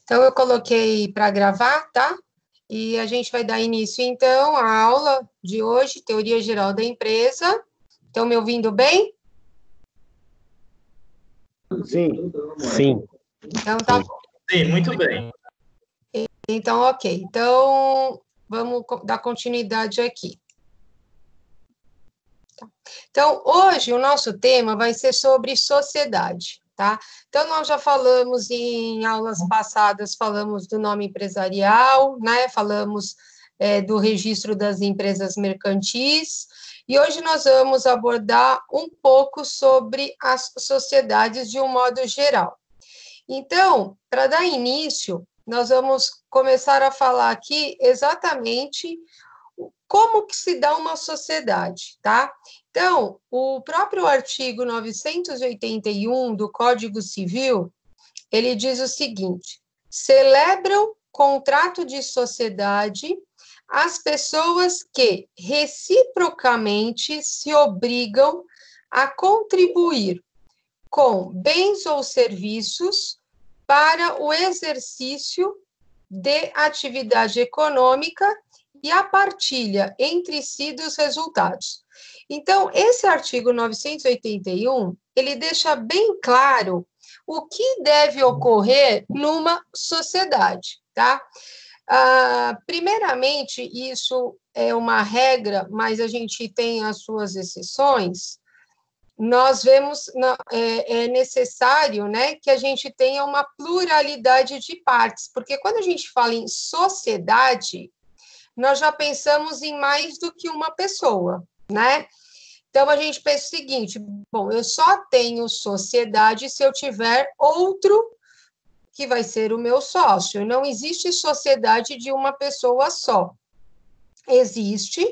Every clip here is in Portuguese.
Então, eu coloquei para gravar, tá? E a gente vai dar início, então, à aula de hoje, Teoria Geral da Empresa. Estão me ouvindo bem? Sim. Sim. Então, tá bom. Sim, muito bem. Então, ok. Então, vamos dar continuidade aqui. Então, hoje o nosso tema vai ser sobre sociedade, tá? Então, nós já falamos em aulas passadas, falamos do nome empresarial, né? Falamos do registro das empresas mercantis, e hoje nós vamos abordar um pouco sobre as sociedades de um modo geral. Então, para dar início, nós vamos começar a falar aqui exatamente como que se dá uma sociedade, tá? Então, o próprio artigo 981 do Código Civil, ele diz o seguinte: celebram contrato de sociedade as pessoas que reciprocamente se obrigam a contribuir com bens ou serviços para o exercício de atividade econômica e a partilha entre si dos resultados. Então, esse artigo 981, ele deixa bem claro o que deve ocorrer numa sociedade, tá? Primeiramente, isso é uma regra, mas a gente tem as suas exceções. Nós vemos, é necessário, né, que a gente tenha uma pluralidade de partes, porque quando a gente fala em sociedade, nós já pensamos em mais do que uma pessoa, né? Então, a gente pensa o seguinte: bom, eu só tenho sociedade se eu tiver outro que vai ser o meu sócio. Não existe sociedade de uma pessoa só. Existe,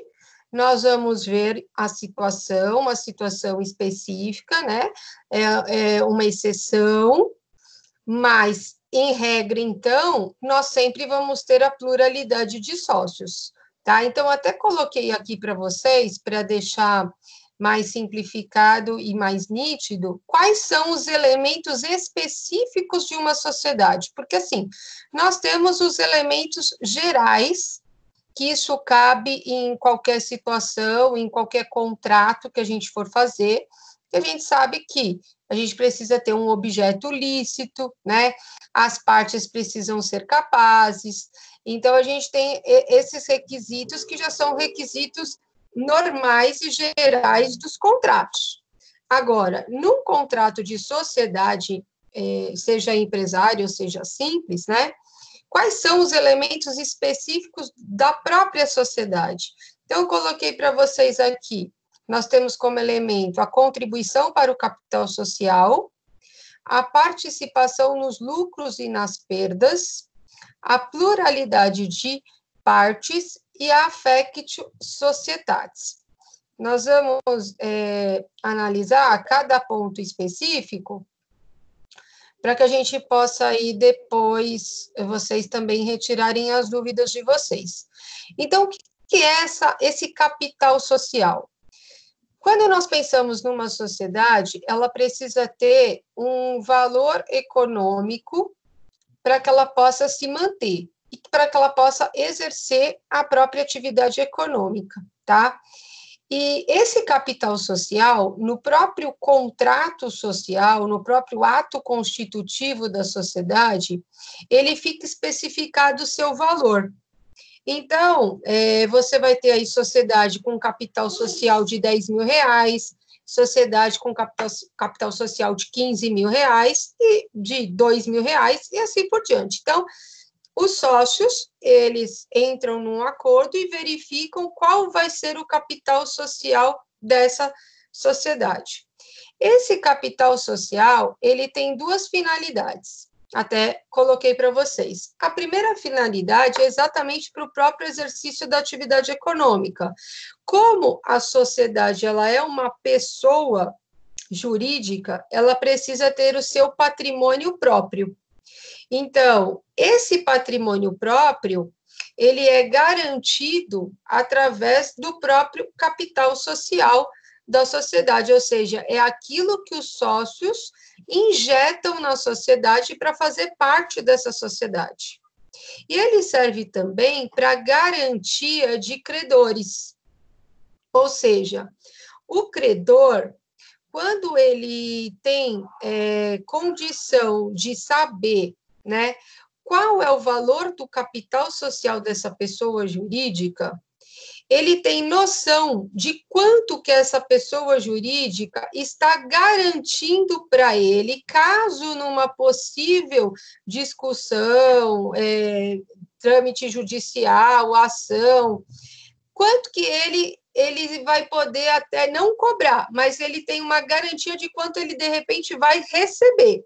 nós vamos ver a situação, uma situação específica, né? É uma exceção, mas, em regra, então, nós sempre vamos ter a pluralidade de sócios, tá? Então, até coloquei aqui para vocês, para deixar mais simplificado e mais nítido, quais são os elementos específicos de uma sociedade. Porque, assim, nós temos os elementos gerais, que isso cabe em qualquer situação, em qualquer contrato que a gente for fazer, que a gente sabe que a gente precisa ter um objeto lícito, né? As partes precisam ser capazes. Então, a gente tem esses requisitos que já são requisitos normais e gerais dos contratos. Agora, num contrato de sociedade, seja empresário, seja simples, né? Quais são os elementos específicos da própria sociedade? Então, eu coloquei para vocês aqui, nós temos como elemento a contribuição para o capital social, a participação nos lucros e nas perdas, a pluralidade de partes e a affectio societatis. Nós vamos analisar cada ponto específico para que a gente possa aí depois, vocês também retirarem as dúvidas de vocês. Então, o que é esse capital social? Quando nós pensamos numa sociedade, ela precisa ter um valor econômico para que ela possa se manter e para que ela possa exercer a própria atividade econômica, tá? E esse capital social, no próprio contrato social, no próprio ato constitutivo da sociedade, ele fica especificado o seu valor. Então, você vai ter aí sociedade com capital social de R$10.000, sociedade com capital social de R$15.000 e de R$2.000 e assim por diante. Então, os sócios, eles entram num acordo e verificam qual vai ser o capital social dessa sociedade. Esse capital social, ele tem duas finalidades, até coloquei para vocês. A primeira finalidade é exatamente para o próprio exercício da atividade econômica. Como a sociedade, ela é uma pessoa jurídica, ela precisa ter o seu patrimônio próprio. Então, esse patrimônio próprio, ele é garantido através do próprio capital social da sociedade, ou seja, é aquilo que os sócios injetam na sociedade para fazer parte dessa sociedade. E ele serve também para garantia de credores, ou seja, o credor, quando ele tem condição de saber, né, qual é o valor do capital social dessa pessoa jurídica, ele tem noção de quanto que essa pessoa jurídica está garantindo para ele, caso numa possível discussão, trâmite judicial, ação, quanto que ele vai poder até não cobrar, mas ele tem uma garantia de quanto ele, de repente, vai receber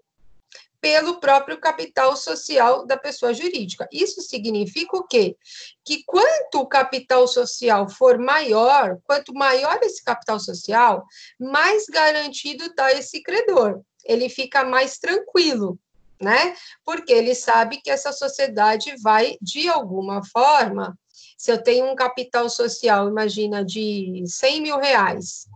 pelo próprio capital social da pessoa jurídica. Isso significa o quê? Que quanto o capital social for maior, quanto maior esse capital social, mais garantido está esse credor. Ele fica mais tranquilo, né? Porque ele sabe que essa sociedade vai, de alguma forma, se eu tenho um capital social, imagina, de 100 mil reais,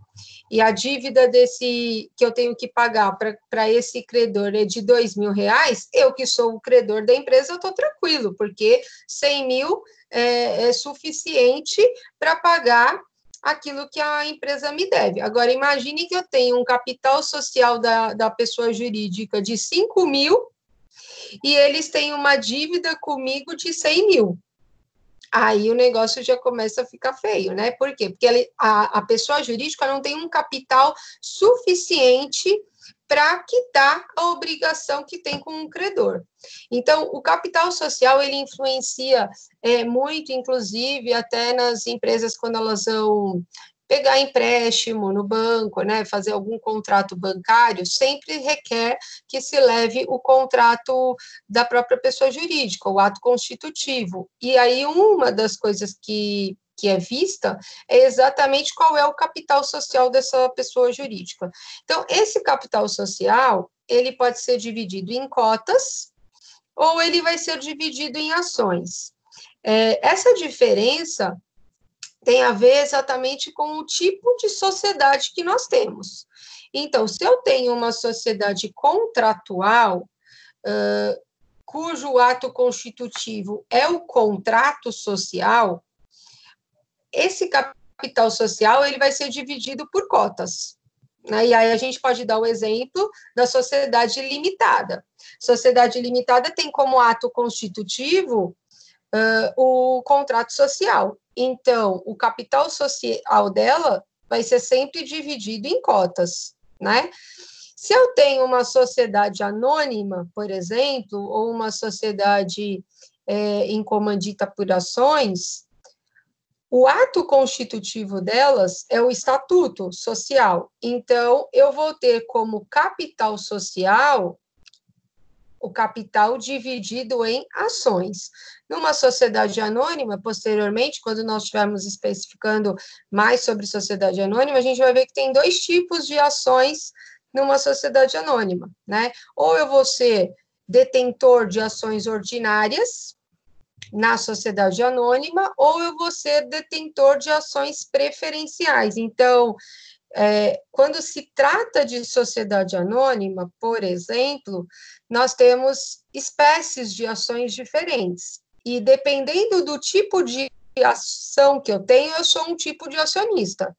e a dívida que eu tenho que pagar para esse credor é de 2 mil reais, eu que sou o credor da empresa, eu estou tranquilo, porque 100 mil é suficiente para pagar aquilo que a empresa me deve. Agora, imagine que eu tenho um capital social da pessoa jurídica de 5 mil e eles têm uma dívida comigo de 100 mil. Aí o negócio já começa a ficar feio, né? Por quê? Porque a pessoa jurídica não tem um capital suficiente para quitar a obrigação que tem com o credor. Então, o capital social, ele influencia muito, inclusive, até nas empresas, quando elas vão pegar empréstimo no banco, né, fazer algum contrato bancário, sempre requer que se leve o contrato da própria pessoa jurídica, o ato constitutivo. E aí uma das coisas que é vista é exatamente qual é o capital social dessa pessoa jurídica. Então, esse capital social, ele pode ser dividido em cotas ou ele vai ser dividido em ações. Essa diferença tem a ver exatamente com o tipo de sociedade que nós temos. Então, se eu tenho uma sociedade contratual, cujo ato constitutivo é o contrato social, esse capital social ele vai ser dividido por cotas. Né? E aí a gente pode dar o exemplo da sociedade limitada. Sociedade limitada tem como ato constitutivo o contrato social. Então, o capital social dela vai ser sempre dividido em cotas, né? Se eu tenho uma sociedade anônima, por exemplo, ou uma sociedade em comandita por ações, o ato constitutivo delas é o estatuto social. Então, eu vou ter como capital social o capital dividido em ações. Numa sociedade anônima, posteriormente, quando nós estivermos especificando mais sobre sociedade anônima, a gente vai ver que tem 2 tipos de ações numa sociedade anônima, né? Ou eu vou ser detentor de ações ordinárias na sociedade anônima, ou eu vou ser detentor de ações preferenciais. Então, quando se trata de sociedade anônima, por exemplo, nós temos espécies de ações diferentes. E dependendo do tipo de ação que eu tenho, eu sou um tipo de acionista.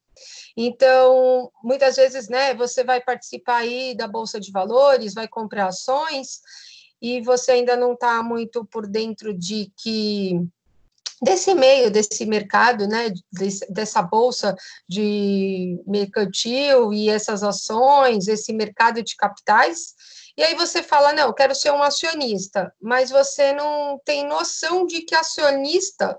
Então, muitas vezes, né, você vai participar aí da Bolsa de Valores, vai comprar ações, e você ainda não está muito por dentro desse meio, desse mercado, né, dessa bolsa de mercantil e essas ações, esse mercado de capitais, e aí você fala, não, eu quero ser um acionista, mas você não tem noção de que acionista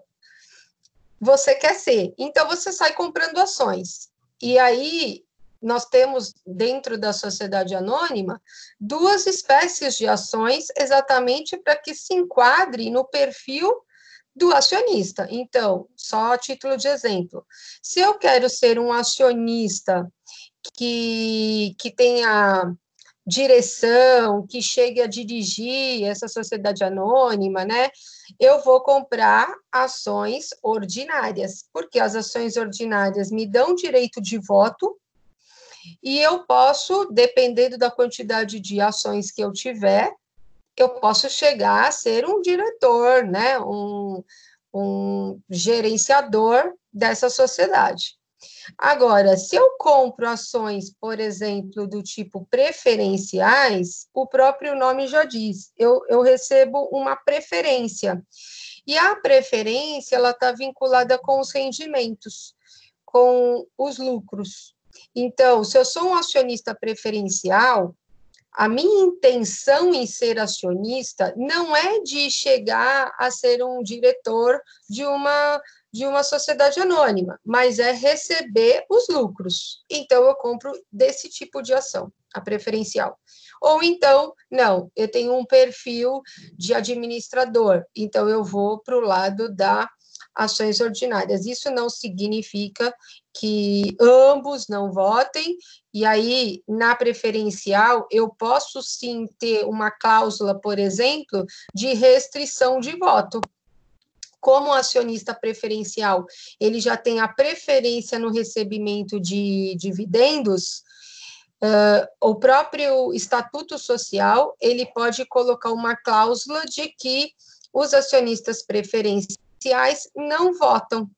você quer ser, então você sai comprando ações, e aí nós temos, dentro da sociedade anônima, 2 espécies de ações, exatamente para que se enquadre no perfil do acionista. Então, só a título de exemplo, se eu quero ser um acionista que tenha direção, que chegue a dirigir essa sociedade anônima, né, eu vou comprar ações ordinárias, porque as ações ordinárias me dão direito de voto, E eu posso, dependendo da quantidade de ações que eu tiver, eu posso chegar a ser um diretor, né, um gerenciador dessa sociedade. Agora, se eu compro ações, por exemplo, do tipo preferenciais, o próprio nome já diz, eu recebo uma preferência. E a preferência, ela está vinculada com os rendimentos, com os lucros. Então, se eu sou um acionista preferencial, a minha intenção em ser acionista não é de chegar a ser um diretor de uma sociedade anônima, mas é receber os lucros. Então, eu compro desse tipo de ação, a preferencial. Ou então, não, eu tenho um perfil de administrador, então eu vou para o lado da ações ordinárias. Isso não significa que ambos não votem, e aí, na preferencial, eu posso sim ter uma cláusula, por exemplo, de restrição de voto. Como acionista preferencial, ele já tem a preferência no recebimento de dividendos, o próprio Estatuto Social, ele pode colocar uma cláusula de que os acionistas preferenciais não votam.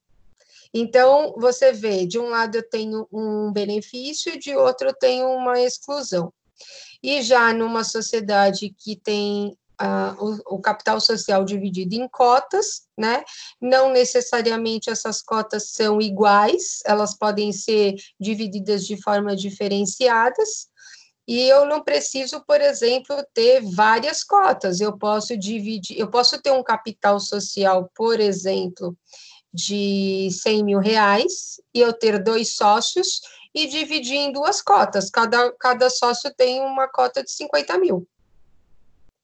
Então, você vê, de um lado eu tenho um benefício, de outro eu tenho uma exclusão. E já numa sociedade que tem o capital social dividido em cotas, né? Não necessariamente essas cotas são iguais, elas podem ser divididas de forma diferenciadas, e eu não preciso, por exemplo, ter várias cotas, eu posso dividir, eu posso ter um capital social, por exemplo, de R$100 mil, e eu ter 2 sócios, e dividir em 2 cotas, cada sócio tem uma cota de 50 mil,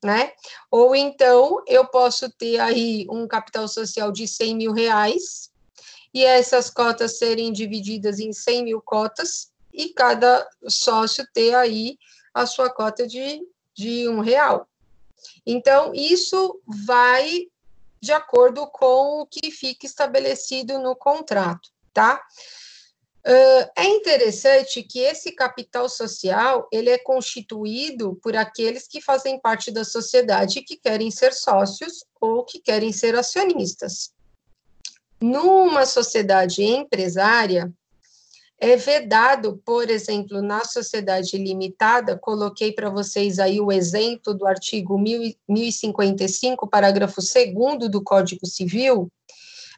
né? Ou então, eu posso ter aí um capital social de R$100 mil, e essas cotas serem divididas em 100 mil cotas, e cada sócio ter aí a sua cota de R$1. Então, isso vai de acordo com o que fica estabelecido no contrato, tá? É interessante que esse capital social, ele é constituído por aqueles que fazem parte da sociedade que querem ser sócios ou que querem ser acionistas. Numa sociedade empresária, é vedado, por exemplo, na sociedade limitada, coloquei para vocês aí o exemplo do artigo 1055, parágrafo 2º do Código Civil,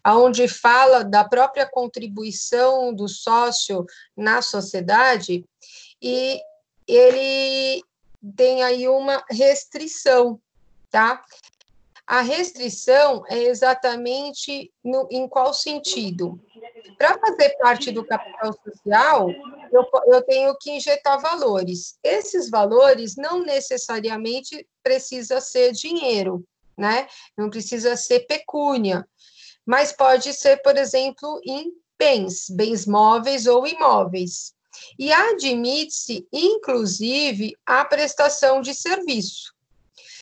onde fala da própria contribuição do sócio na sociedade, e ele tem aí uma restrição, tá? A restrição é exatamente em qual sentido? Para fazer parte do capital social, eu tenho que injetar valores. Esses valores não necessariamente precisa ser dinheiro, né? Não precisa ser pecúnia, mas pode ser, por exemplo, em bens móveis ou imóveis. E admite-se, inclusive, a prestação de serviço.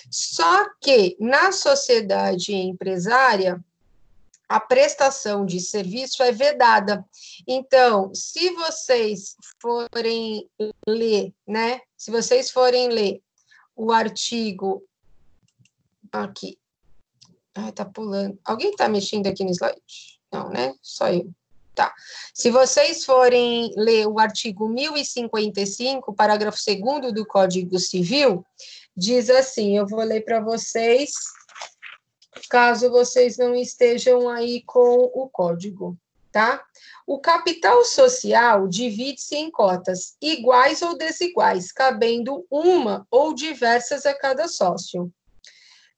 Só que, na sociedade empresária, a prestação de serviço é vedada. Então, se vocês forem ler, né? Se vocês forem ler o artigo aqui, tá pulando. Alguém está mexendo aqui no slide? Não, né? Só eu. Tá. Se vocês forem ler o artigo 1055, parágrafo 2º do Código Civil, diz assim, eu vou ler para vocês, caso vocês não estejam aí com o código, tá? O capital social divide-se em cotas iguais ou desiguais, cabendo uma ou diversas a cada sócio.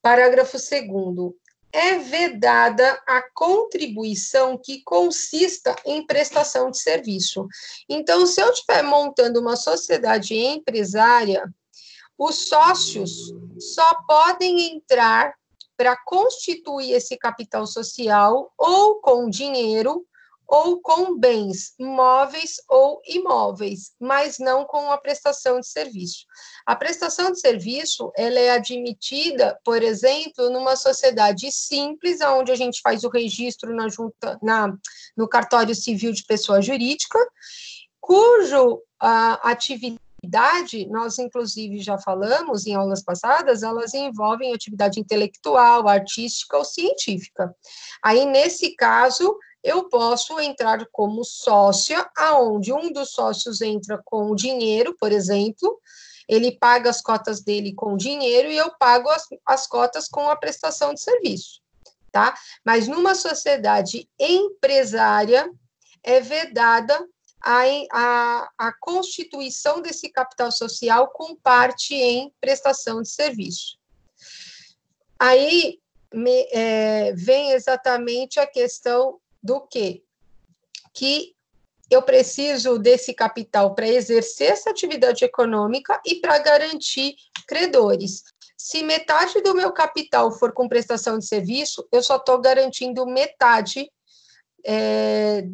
Parágrafo 2º. É vedada a contribuição que consista em prestação de serviço. Então, se eu estiver montando uma sociedade empresária, os sócios só podem entrar para constituir esse capital social ou com dinheiro ou com bens móveis ou imóveis, mas não com a prestação de serviço. A prestação de serviço, ela é admitida, por exemplo, numa sociedade simples, onde a gente faz o registro no cartório civil de pessoa jurídica, cujo atividade, nós inclusive já falamos em aulas passadas, elas envolvem atividade intelectual, artística ou científica. Aí, nesse caso, eu posso entrar como sócia, aonde um dos sócios entra com o dinheiro, por exemplo, ele paga as cotas dele com dinheiro e eu pago as cotas com a prestação de serviço, tá? Mas numa sociedade empresária, é vedada a constituição desse capital social com parte em prestação de serviço. Aí vem exatamente a questão do quê? Que eu preciso desse capital para exercer essa atividade econômica e para garantir credores. Se metade do meu capital for com prestação de serviço, eu só estou garantindo metade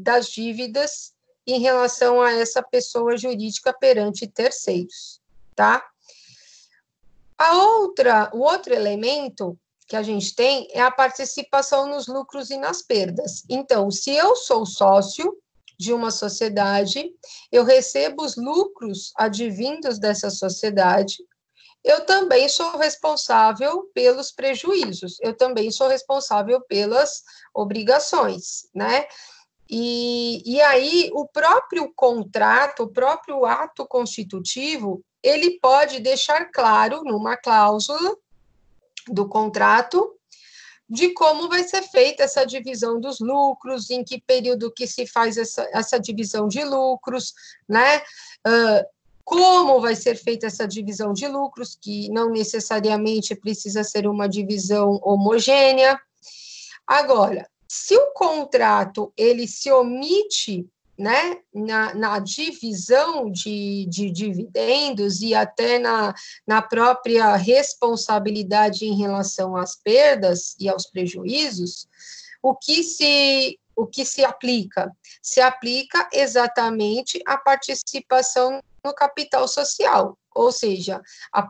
das dívidas em relação a essa pessoa jurídica perante terceiros, tá? O outro elemento que a gente tem é a participação nos lucros e nas perdas. Então, se eu sou sócio de uma sociedade, eu recebo os lucros advindos dessa sociedade, eu também sou responsável pelos prejuízos, eu também sou responsável pelas obrigações, né? E aí, o próprio contrato, o próprio ato constitutivo, ele pode deixar claro, numa cláusula do contrato, de como vai ser feita essa divisão dos lucros, em que período que se faz essa divisão de lucros, né? Como vai ser feita essa divisão de lucros, que não necessariamente precisa ser uma divisão homogênea. Agora, se o contrato ele se omite, né, na divisão de dividendos e até na própria responsabilidade em relação às perdas e aos prejuízos, o que se aplica? Se aplica exatamente a participação no capital social, ou seja,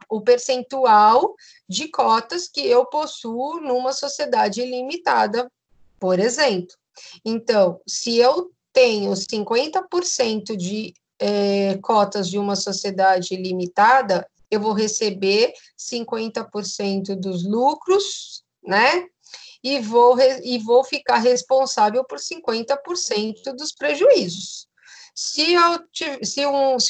o percentual de cotas que eu possuo numa sociedade limitada, por exemplo. Então, se eu tenho 50% de cotas de uma sociedade limitada, eu vou receber 50% dos lucros, né? E vou ficar responsável por 50% dos prejuízos. Se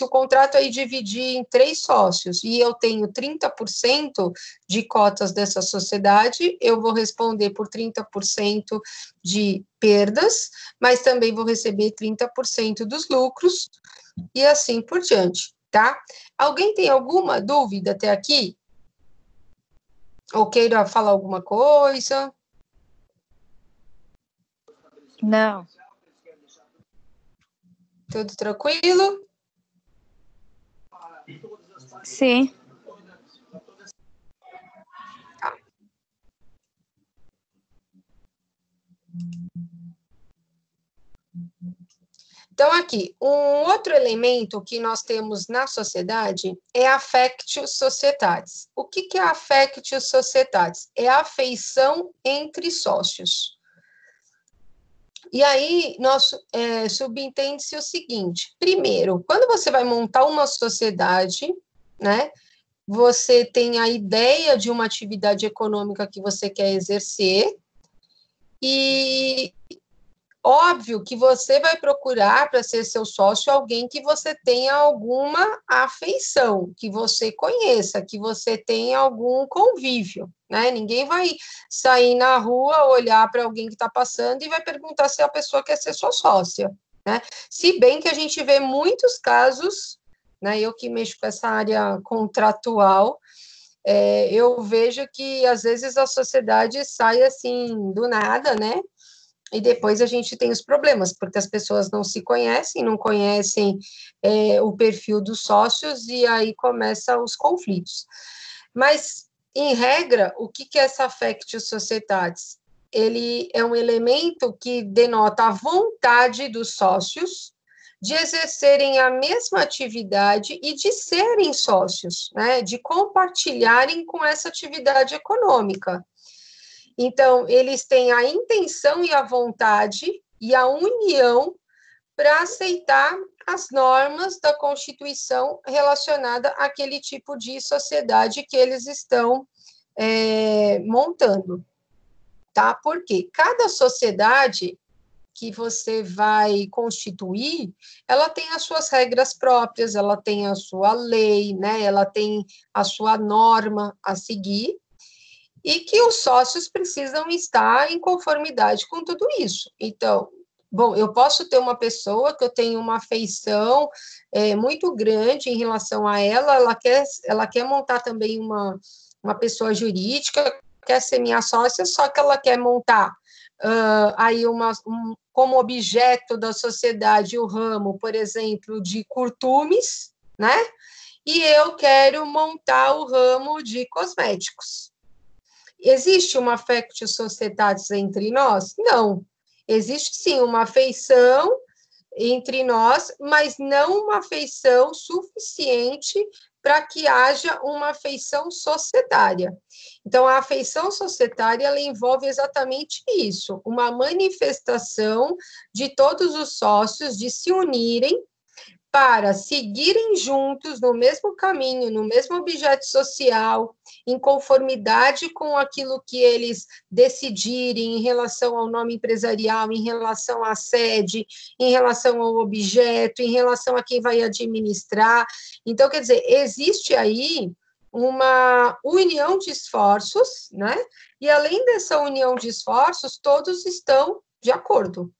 o contrato aí dividir em 3 sócios e eu tenho 30% de cotas dessa sociedade, eu vou responder por 30% de perdas, mas também vou receber 30% dos lucros, e assim por diante, tá? Alguém tem alguma dúvida até aqui? Ou queira falar alguma coisa? Não. Tudo tranquilo? Sim. Tá. Então, aqui, um outro elemento que nós temos na sociedade é a affectio societatis. O que é a affectio societatis? É a afeição entre sócios. E aí, subentende-se o seguinte: primeiro, quando você vai montar uma sociedade, né, você tem a ideia de uma atividade econômica que você quer exercer, e óbvio que você vai procurar para ser seu sócio alguém que você tenha alguma afeição, que você conheça, que você tenha algum convívio, né? Ninguém vai sair na rua, olhar para alguém que está passando e vai perguntar se a pessoa quer ser sua sócia, né? Se bem que a gente vê muitos casos, né? Eu que mexo com essa área contratual, eu vejo que às vezes a sociedade sai assim do nada, né? E depois a gente tem os problemas, porque as pessoas não se conhecem, não conhecem o perfil dos sócios, e aí começam os conflitos. Mas, em regra, o que é essa affectio societatis? Ele é um elemento que denota a vontade dos sócios de exercerem a mesma atividade e de serem sócios, né, de compartilharem com essa atividade econômica. Então, eles têm a intenção e a vontade e a união para aceitar as normas da Constituição relacionada àquele tipo de sociedade que eles estão montando, tá? Porque cada sociedade que você vai constituir, ela tem as suas regras próprias, ela tem a sua lei, né? Ela tem a sua norma a seguir, e que os sócios precisam estar em conformidade com tudo isso. Então, bom, eu posso ter uma pessoa que eu tenho uma afeição muito grande em relação a ela quer montar também uma pessoa jurídica, quer ser minha sócia, só que ela quer montar aí como objeto da sociedade o ramo, por exemplo, de curtumes, né? E eu quero montar o ramo de cosméticos. Existe uma affectio societatis entre nós? Não. Existe, sim, uma afeição entre nós, mas não uma afeição suficiente para que haja uma afeição societária. Então, a afeição societária, ela envolve exatamente isso, uma manifestação de todos os sócios de se unirem para seguirem juntos no mesmo caminho, no mesmo objeto social, em conformidade com aquilo que eles decidirem em relação ao nome empresarial, em relação à sede, em relação ao objeto, em relação a quem vai administrar. Então, quer dizer, existe aí uma união de esforços, né? E além dessa união de esforços, todos estão de acordo.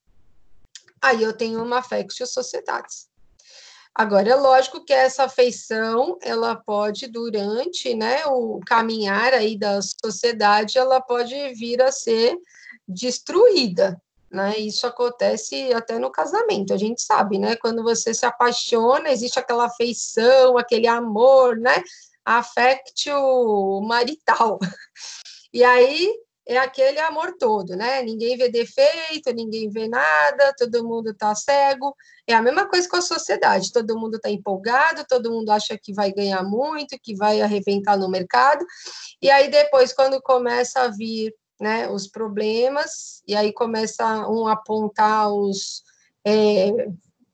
Aí eu tenho uma affectio societatis. Agora, é lógico que essa afeição, ela pode, durante, né, o caminhar aí da sociedade, ela pode vir a ser destruída, né? Isso acontece até no casamento, a gente sabe, né? Quando você se apaixona, existe aquela afeição, aquele amor, né? Affectio marital. E aí é aquele amor todo, né? Ninguém vê defeito, ninguém vê nada, todo mundo está cego. É a mesma coisa com a sociedade, todo mundo está empolgado, todo mundo acha que vai ganhar muito, que vai arrebentar no mercado, e aí depois, quando começa a vir, né, os problemas, e aí começa um a apontar os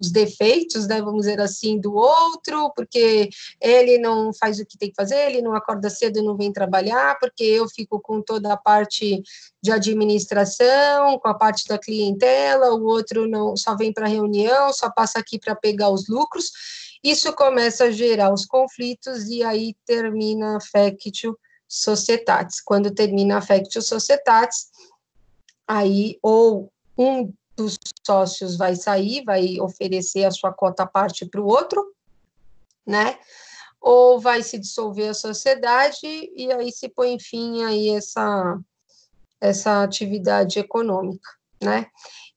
defeitos, né, vamos dizer assim, do outro, porque ele não faz o que tem que fazer, ele não acorda cedo, não vem trabalhar, porque eu fico com toda a parte de administração, com a parte da clientela, o outro não só vem para reunião, só passa aqui para pegar os lucros. Isso começa a gerar os conflitos e aí termina a affectio societatis. Quando termina a affectio societatis, aí ou um dos sócios vai sair, vai oferecer a sua cota à parte para o outro, né? Ou vai se dissolver a sociedade e aí se põe fim aí essa atividade econômica, né?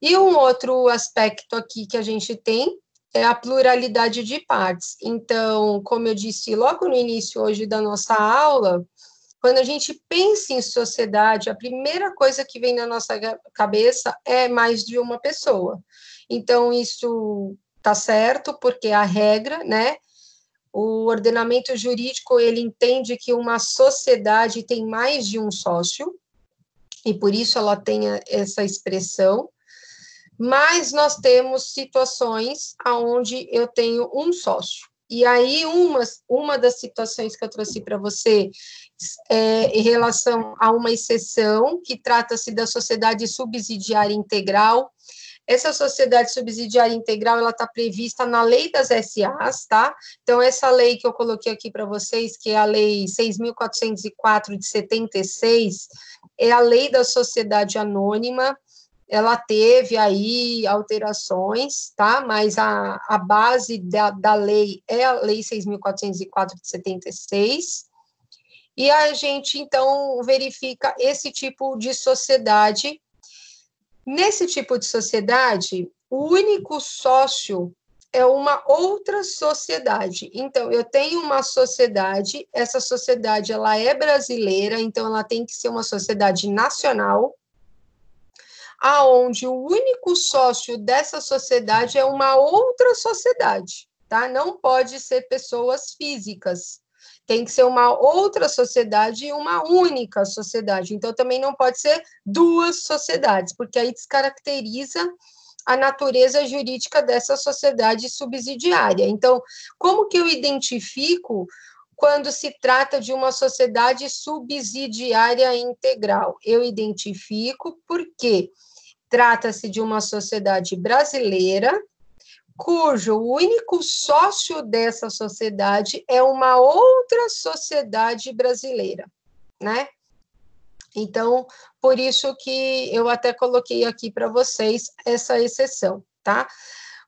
E um outro aspecto aqui que a gente tem é a pluralidade de partes. Então, como eu disse logo no início hoje da nossa aula, quando a gente pensa em sociedade, a primeira coisa que vem na nossa cabeça é mais de uma pessoa. Então, isso está certo, porque a regra, né? O ordenamento jurídico, ele entende que uma sociedade tem mais de um sócio, e por isso ela tem essa expressão, mas nós temos situações onde eu tenho um sócio. E aí, uma das situações que eu trouxe para você em relação a uma exceção, que trata-se da sociedade subsidiária integral. Essa sociedade subsidiária integral, ela está prevista na lei das SAs, tá? Então, essa lei que eu coloquei aqui para vocês, que é a lei 6.404 de 76, é a lei da sociedade anônima. Ela teve aí alterações, tá? Mas a base da lei é a lei 6.404 de 76, e a gente, então, verifica esse tipo de sociedade. Nesse tipo de sociedade, o único sócio é uma outra sociedade. Então, eu tenho uma sociedade, essa sociedade, ela é brasileira, então ela tem que ser uma sociedade nacional, aonde o único sócio dessa sociedade é uma outra sociedade, tá? Não pode ser pessoas físicas. Tem que ser uma outra sociedade e uma única sociedade. Então, também não pode ser duas sociedades, porque aí descaracteriza a natureza jurídica dessa sociedade subsidiária. Então, como que eu identifico quando se trata de uma sociedade subsidiária integral? Eu identifico porque trata-se de uma sociedade brasileira, cujo único sócio dessa sociedade é uma outra sociedade brasileira, né? Então, por isso que eu até coloquei aqui para vocês essa exceção, tá?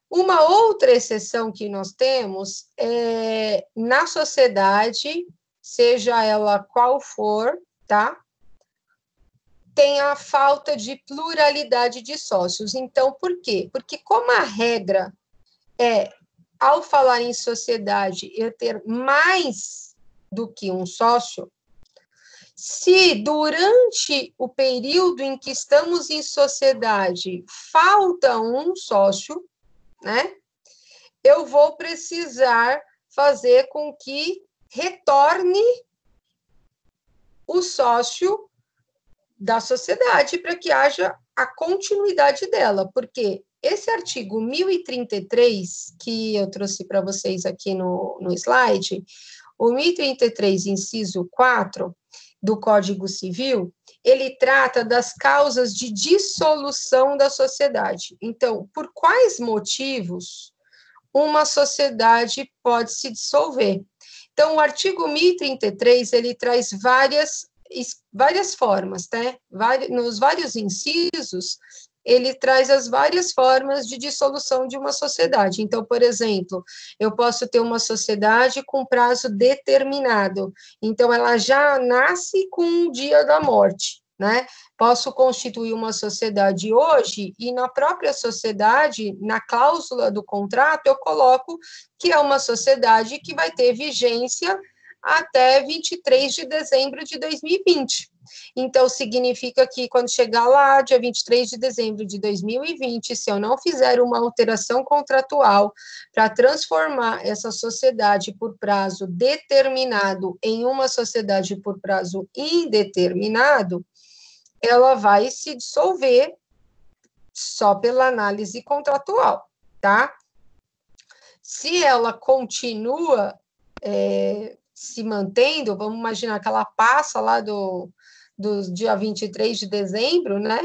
Uma outra exceção que nós temos é na sociedade, seja ela qual for, tá? Tem a falta de pluralidade de sócios. Então, por quê? Porque como a regra é, ao falar em sociedade, eu ter mais do que um sócio, se durante o período em que estamos em sociedade falta um sócio, né, eu vou precisar fazer com que retorne o sócio da sociedade para que haja a continuidade dela, porque esse artigo 1033, que eu trouxe para vocês aqui no slide, o 1033, inciso 4, do Código Civil, ele trata das causas de dissolução da sociedade. Então, por quais motivos uma sociedade pode se dissolver? Então, o artigo 1033, ele traz várias formas, né? Nos vários incisos, ele traz as várias formas de dissolução de uma sociedade. Então, por exemplo, eu posso ter uma sociedade com prazo determinado, então ela já nasce com o dia da morte, né? Posso constituir uma sociedade hoje e na própria sociedade, na cláusula do contrato, eu coloco que é uma sociedade que vai ter vigência até 23 de dezembro de 2020. Então, significa que quando chegar lá, dia 23 de dezembro de 2020, se eu não fizer uma alteração contratual para transformar essa sociedade por prazo determinado em uma sociedade por prazo indeterminado, ela vai se dissolver só pela análise contratual, tá? Se ela continua se mantendo, vamos imaginar que ela passa lá do dia 23 de dezembro, né?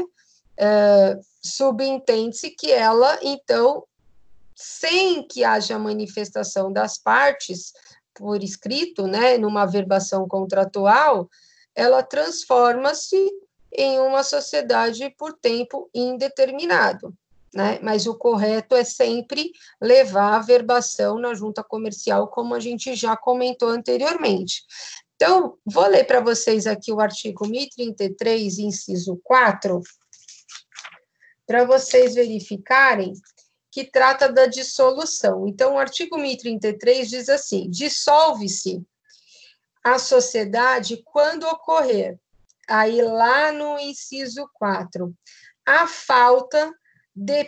Subentende-se que ela, então, sem que haja manifestação das partes por escrito, né, numa averbação contratual, ela transforma-se em uma sociedade por tempo indeterminado, né? Mas o correto é sempre levar a averbação na junta comercial, como a gente já comentou anteriormente. Então, vou ler para vocês aqui o artigo 1033, inciso 4, para vocês verificarem que trata da dissolução. Então, o artigo 1033 diz assim: dissolve-se a sociedade quando ocorrer, aí lá no inciso 4, a falta de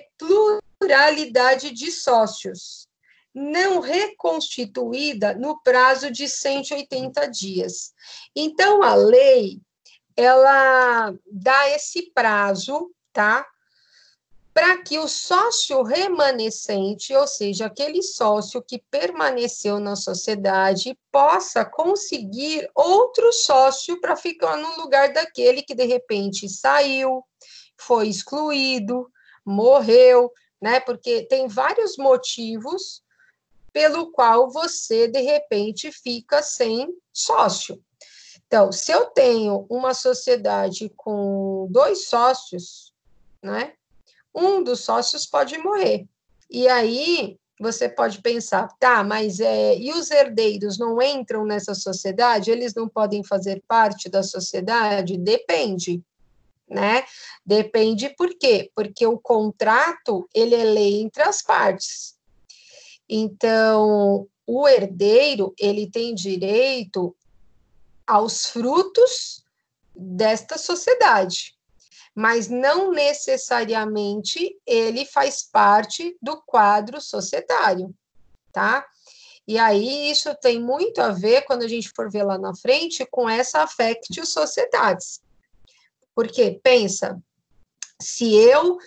pluralidade de sócios, não reconstituída no prazo de 180 dias. Então, a lei, ela dá esse prazo, tá? Para que o sócio remanescente, ou seja, aquele sócio que permaneceu na sociedade, possa conseguir outro sócio para ficar no lugar daquele que, de repente, saiu, foi excluído, morreu, né? Porque tem vários motivos pelo qual você, de repente, fica sem sócio. Então, se eu tenho uma sociedade com 2 sócios, né? Um dos sócios pode morrer. E aí, você pode pensar, tá, mas e os herdeiros não entram nessa sociedade? Eles não podem fazer parte da sociedade? Depende, né? Depende por quê? Porque o contrato, ele é lei entre as partes. Então, o herdeiro, ele tem direito aos frutos desta sociedade, mas não necessariamente ele faz parte do quadro societário, tá? E aí isso tem muito a ver, quando a gente for ver lá na frente, com essa affectio societatis. Porque, pensa, se eu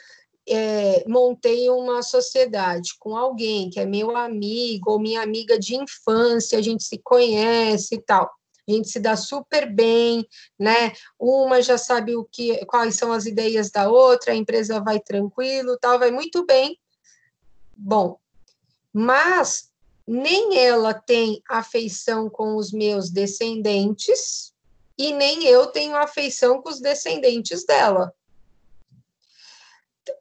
montei uma sociedade com alguém que é meu amigo ou minha amiga de infância, a gente se conhece e tal. A gente se dá super bem, né? Uma já sabe quais são as ideias da outra, a empresa vai tranquilo, tal, vai muito bem. Bom, mas nem ela tem afeição com os meus descendentes e nem eu tenho afeição com os descendentes dela,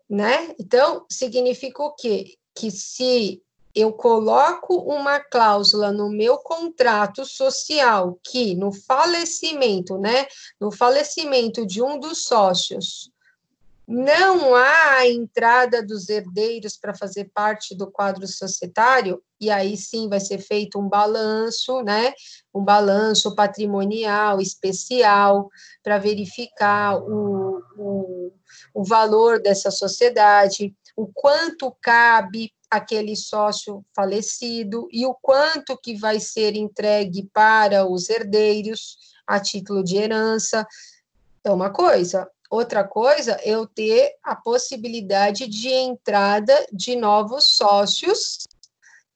né? Então, significa o quê? Que se eu coloco uma cláusula no meu contrato social que no falecimento, né, no falecimento de um dos sócios, não há a entrada dos herdeiros para fazer parte do quadro societário, e aí sim vai ser feito um balanço, né? Um balanço patrimonial especial para verificar o valor dessa sociedade, o quanto cabe aquele sócio falecido e o quanto que vai ser entregue para os herdeiros a título de herança. É uma coisa. Outra coisa, eu ter a possibilidade de entrada de novos sócios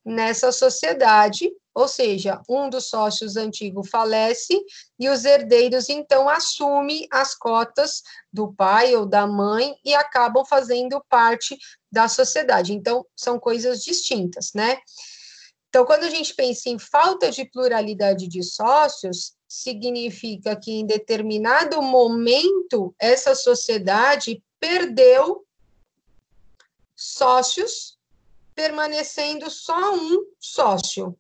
nessa sociedade, ou seja, um dos sócios antigos falece e os herdeiros, então, assumem as cotas do pai ou da mãe e acabam fazendo parte da sociedade. Então, são coisas distintas, né? Então, quando a gente pensa em falta de pluralidade de sócios, significa que em determinado momento essa sociedade perdeu sócios, permanecendo só um sócio.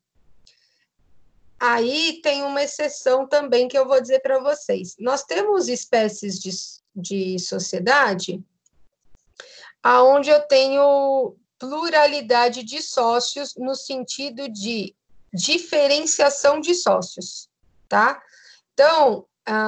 Aí tem uma exceção também que eu vou dizer para vocês. Nós temos espécies de sociedade aonde eu tenho pluralidade de sócios no sentido de diferenciação de sócios, tá? Então,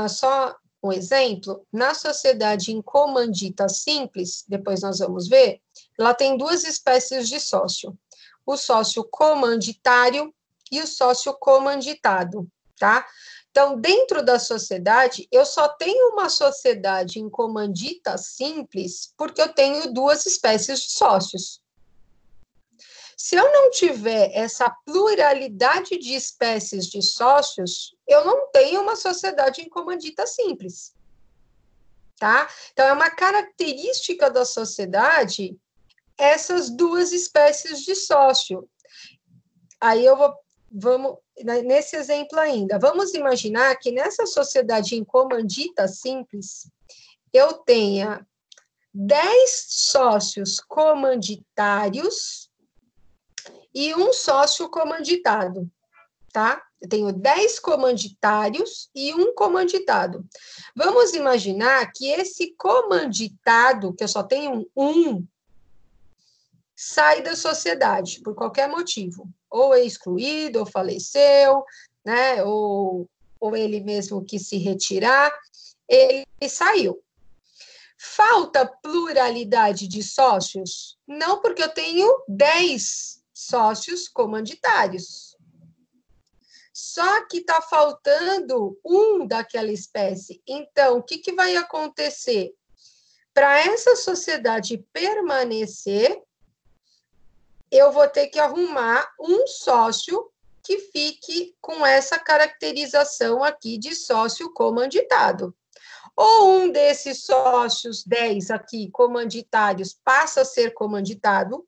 só um exemplo, na sociedade em comandita simples, depois nós vamos ver, ela tem duas espécies de sócio, o sócio comanditário e o sócio comanditado, tá? Então, dentro da sociedade, eu só tenho uma sociedade em comandita simples porque eu tenho duas espécies de sócios. Se eu não tiver essa pluralidade de espécies de sócios, eu não tenho uma sociedade em comandita simples, tá? Então, é uma característica da sociedade essas duas espécies de sócio. Aí vamos, nesse exemplo ainda, vamos imaginar que nessa sociedade em comandita simples, eu tenha 10 sócios comanditários e um sócio comanditado, tá? Eu tenho 10 comanditários e um comanditado. Vamos imaginar que esse comanditado, que eu só tenho um, sai da sociedade por qualquer motivo. Ou é excluído, ou faleceu, né? Ou ele mesmo quis se retirar, ele saiu. Falta pluralidade de sócios? Não, porque eu tenho 10 sócios comanditários. Só que está faltando um daquela espécie. Então, o que vai acontecer? Para essa sociedade permanecer, eu vou ter que arrumar um sócio que fique com essa caracterização aqui de sócio comanditado. Ou um desses sócios 10 aqui comanditários passa a ser comanditado,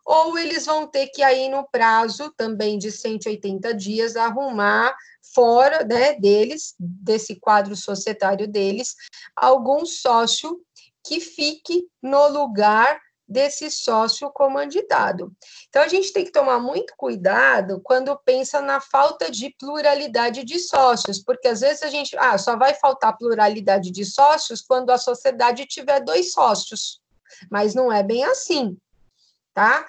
ou eles vão ter que aí no prazo também de 180 dias arrumar fora, né, deles, desse quadro societário deles, algum sócio que fique no lugar desse sócio comanditado. Então, a gente tem que tomar muito cuidado quando pensa na falta de pluralidade de sócios, porque às vezes a gente, só vai faltar pluralidade de sócios quando a sociedade tiver 2 sócios, mas não é bem assim, tá?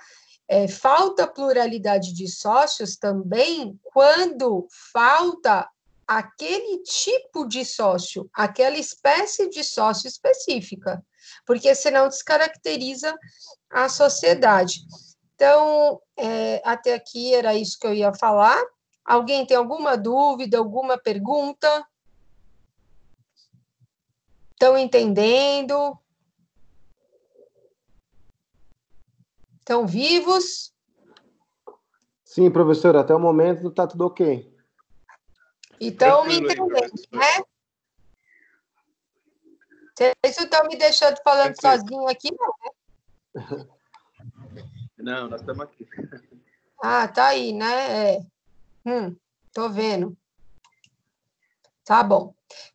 Falta pluralidade de sócios também quando falta aquele tipo de sócio, aquela espécie de sócio específica, porque senão descaracteriza a sociedade. Então, até aqui era isso que eu ia falar. Alguém tem alguma dúvida, alguma pergunta? Estão entendendo? Estão vivos? Sim, professor, até o momento está tudo ok. E estão me entendendo, né? Vocês estão me deixando falando sozinho aqui, não? Não, nós estamos aqui. Ah, tá aí, né? Tô vendo. Tá bom.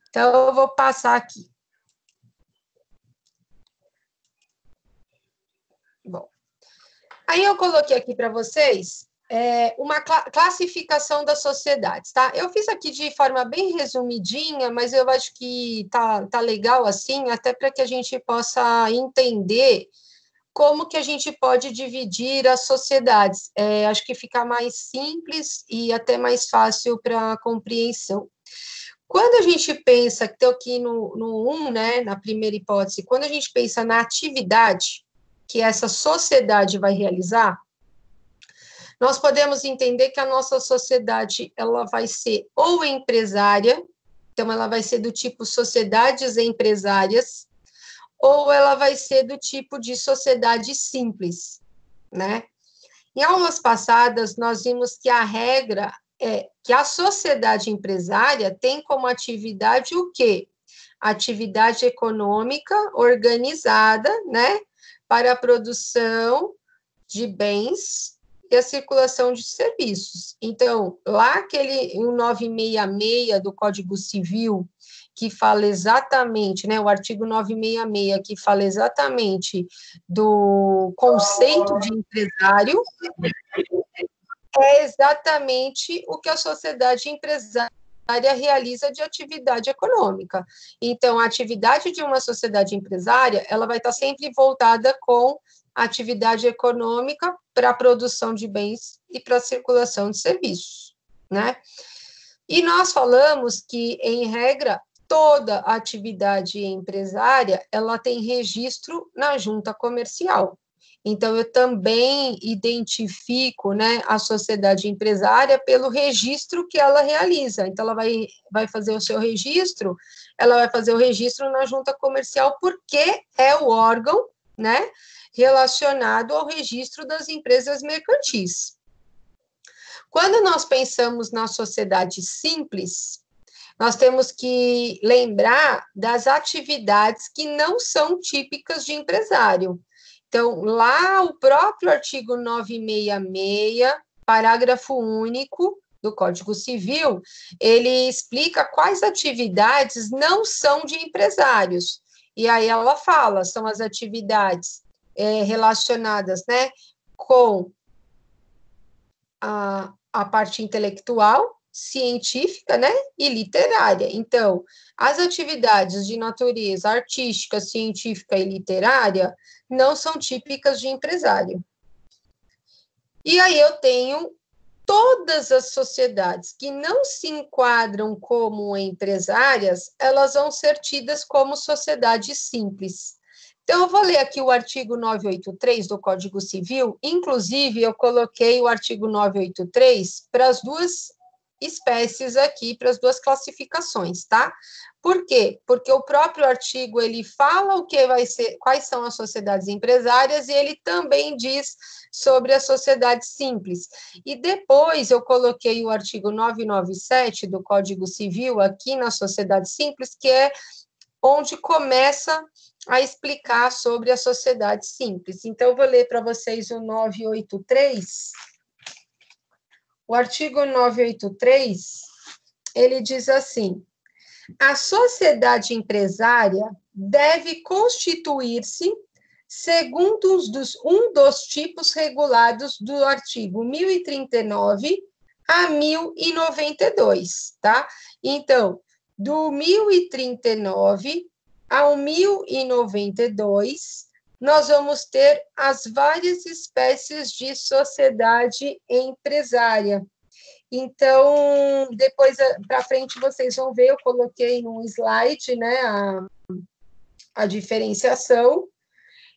Então, eu vou passar aqui. Bom. Aí eu coloquei aqui para vocês uma classificação das sociedades, tá? Eu fiz aqui de forma bem resumidinha, mas eu acho que tá legal assim, até para que a gente possa entender como que a gente pode dividir as sociedades. Acho que fica mais simples e até mais fácil para a compreensão. Quando a gente pensa, que estou aqui no 1, né, na primeira hipótese, quando a gente pensa na atividade que essa sociedade vai realizar, nós podemos entender que a nossa sociedade ela vai ser ou empresária, então ela vai ser do tipo sociedades empresárias, ou ela vai ser do tipo de sociedade simples, né? Em aulas passadas, nós vimos que a regra é que a sociedade empresária tem como atividade o quê? Atividade econômica organizada, né? Para a produção de bens e a circulação de serviços. Então, lá aquele 1966 do Código Civil, que fala exatamente, né, o artigo 966, que fala exatamente do conceito de empresário, é exatamente o que a sociedade empresária realiza de atividade econômica. Então, a atividade de uma sociedade empresária, ela vai estar sempre voltada com a atividade econômica para a produção de bens e para a circulação de serviços, né? E nós falamos que, em regra, toda atividade empresária, ela tem registro na junta comercial. Então, eu também identifico, né, a sociedade empresária pelo registro que ela realiza. Então, ela vai fazer o seu registro, ela vai fazer o registro na junta comercial, porque é o órgão, né, relacionado ao registro das empresas mercantis. Quando nós pensamos na sociedade simples, nós temos que lembrar das atividades que não são típicas de empresário. Então, lá o próprio artigo 966, parágrafo único do Código Civil, ele explica quais atividades não são de empresários. E aí ela fala, são as atividades relacionadas, né, com a parte intelectual, científica, né, e literária. Então, as atividades de natureza artística, científica e literária não são típicas de empresário. E aí eu tenho todas as sociedades que não se enquadram como empresárias, elas vão ser tidas como sociedades simples. Então, eu vou ler aqui o artigo 983 do Código Civil, inclusive eu coloquei o artigo 983 para as duas espécies aqui, para as duas classificações, tá? Por quê? Porque o próprio artigo, ele fala o que vai ser, quais são as sociedades empresárias, e ele também diz sobre a sociedade simples. E depois eu coloquei o artigo 997 do Código Civil aqui na sociedade simples, que é onde começa a explicar sobre a sociedade simples. Então, eu vou ler para vocês o 983. O artigo 983, ele diz assim: a sociedade empresária deve constituir-se segundo um dos tipos regulados do artigo 1039 a 1092, tá? Então, do 1039 ao 1092, nós vamos ter as várias espécies de sociedade empresária. Então, depois, para frente, vocês vão ver, eu coloquei num slide, né, a diferenciação,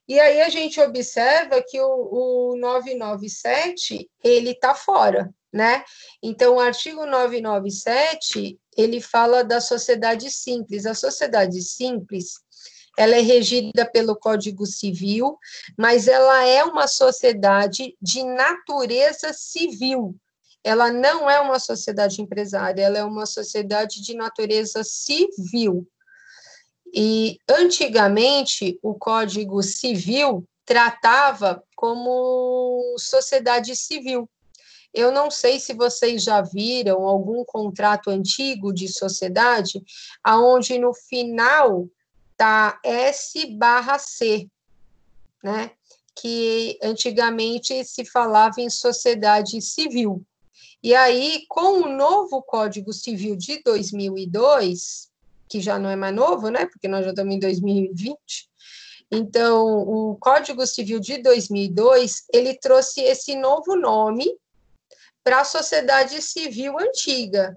e aí a gente observa que o 997, ele está fora, né? Então, o artigo 997, ele fala da sociedade simples. A sociedade simples, ela é regida pelo Código Civil, mas ela é uma sociedade de natureza civil. Ela não é uma sociedade empresária, ela é uma sociedade de natureza civil. E, antigamente, o Código Civil tratava como sociedade civil. Eu não sei se vocês já viram algum contrato antigo de sociedade, aonde no final está S/C, né? Que antigamente se falava em sociedade civil. E aí, com o novo Código Civil de 2002, que já não é mais novo, né? Porque nós já estamos em 2020. Então, o Código Civil de 2002, ele trouxe esse novo nome para a sociedade civil antiga.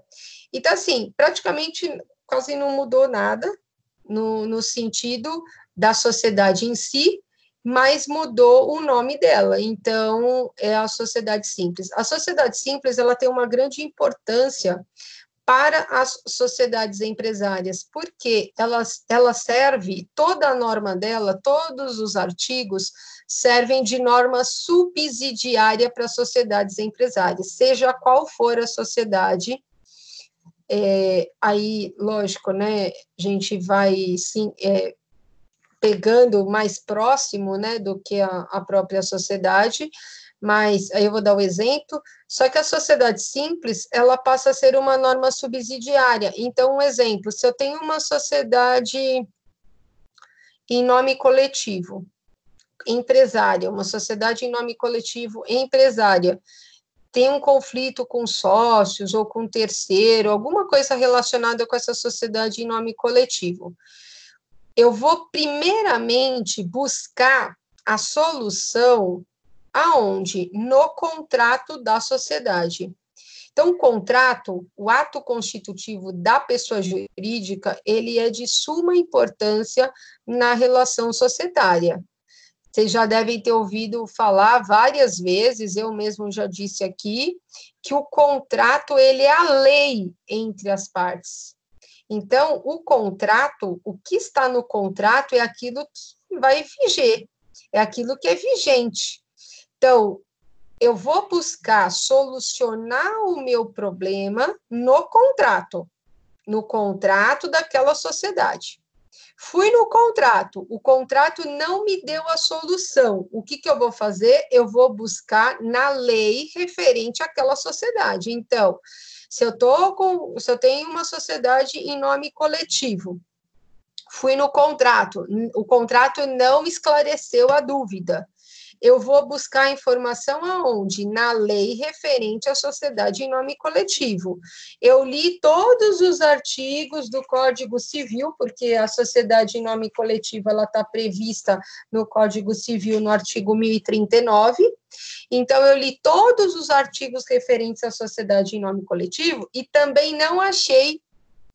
Então, assim, praticamente quase não mudou nada no sentido da sociedade em si, mas mudou o nome dela. Então, é a sociedade simples. A sociedade simples, ela tem uma grande importância para as sociedades empresárias, porque ela serve, toda a norma dela, todos os artigos, servem de norma subsidiária para as sociedades empresárias, seja qual for a sociedade. Aí, lógico, né, a gente vai, sim, pegando mais próximo, né, do que a própria sociedade, mas aí eu vou dar o exemplo, só que a sociedade simples, ela passa a ser uma norma subsidiária. Então, um exemplo, se eu tenho uma sociedade em nome coletivo, empresária, uma sociedade em nome coletivo empresária, tem um conflito com sócios ou com terceiro, alguma coisa relacionada com essa sociedade em nome coletivo, eu vou primeiramente buscar a solução aonde? No contrato da sociedade. Então, o contrato, o ato constitutivo da pessoa jurídica, ele é de suma importância na relação societária. Vocês já devem ter ouvido falar várias vezes, eu mesmo já disse aqui, que o contrato, ele é a lei entre as partes. Então, o contrato, o que está no contrato é aquilo que vai viger, é aquilo que é vigente. Então, eu vou buscar solucionar o meu problema no contrato daquela sociedade. Fui no contrato, o contrato não me deu a solução. O que eu vou fazer? Eu vou buscar na lei referente àquela sociedade. Então, se eu tenho uma sociedade em nome coletivo, fui no contrato, o contrato não me esclareceu a dúvida. Eu vou buscar informação aonde? Na lei referente à sociedade em nome coletivo. Eu li todos os artigos do Código Civil, porque a sociedade em nome coletivo ela está prevista no Código Civil, no artigo 1039. Então, eu li todos os artigos referentes à sociedade em nome coletivo e também não achei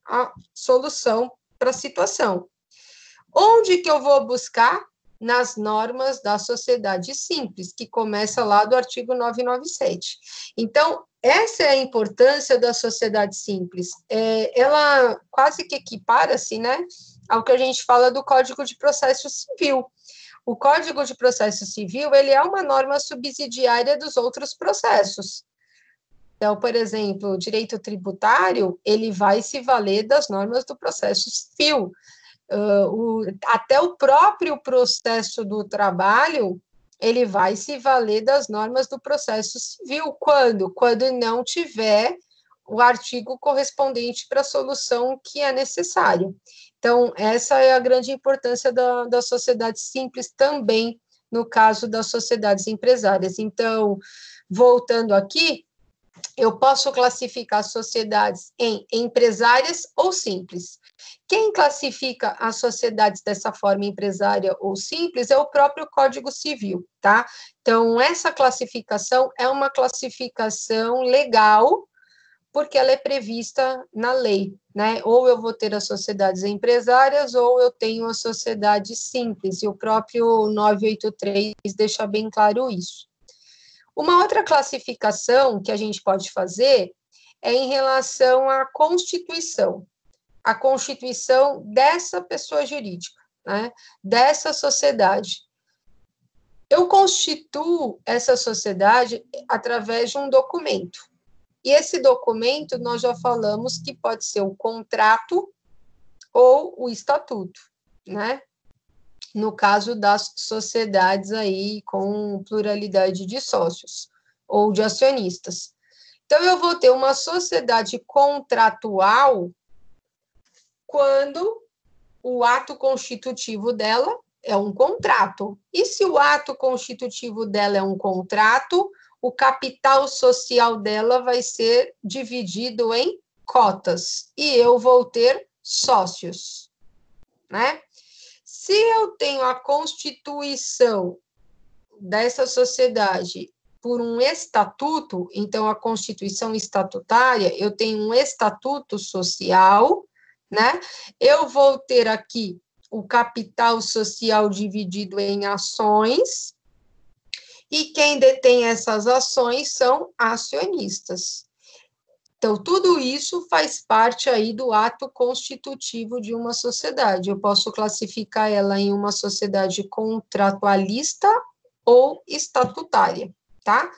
a solução para a situação. Onde que eu vou buscar? Nas normas da sociedade simples, que começa lá do artigo 997. Então, essa é a importância da sociedade simples. Ela quase que equipara-se, né, ao que a gente fala do Código de Processo Civil. O Código de Processo Civil, ele é uma norma subsidiária dos outros processos. Então, por exemplo, o direito tributário, ele vai se valer das normas do processo civil. Até o próprio processo do trabalho, ele vai se valer das normas do processo civil. Quando? Quando não tiver o artigo correspondente para a solução que é necessária. Então, essa é a grande importância da sociedade simples também, no caso das sociedades empresárias. Então, voltando aqui, eu posso classificar sociedades em empresárias ou simples. Quem classifica as sociedades dessa forma, empresária ou simples, é o próprio Código Civil, tá? Então, essa classificação é uma classificação legal, porque ela é prevista na lei, né? Ou eu vou ter as sociedades empresárias, ou eu tenho a sociedade simples, e o próprio 983 deixa bem claro isso. Uma outra classificação que a gente pode fazer é em relação à Constituição. A Constituição dessa pessoa jurídica. né, dessa sociedade. Eu constituo essa sociedade através de um documento. E esse documento, nós já falamos que pode ser o contrato ou o estatuto, né? No caso das sociedades aí com pluralidade de sócios ou de acionistas. Então, eu vou ter uma sociedade contratual quando o ato constitutivo dela é um contrato. E se o ato constitutivo dela é um contrato, o capital social dela vai ser dividido em cotas, e eu vou ter sócios, né? Se eu tenho a constituição dessa sociedade por um estatuto, então a constituição estatutária, eu tenho um estatuto social, né? Eu vou ter aqui o capital social dividido em ações, e quem detém essas ações são acionistas. Então, tudo isso faz parte aí do ato constitutivo de uma sociedade. Eu posso classificar ela em uma sociedade contratualista ou estatutária, tá?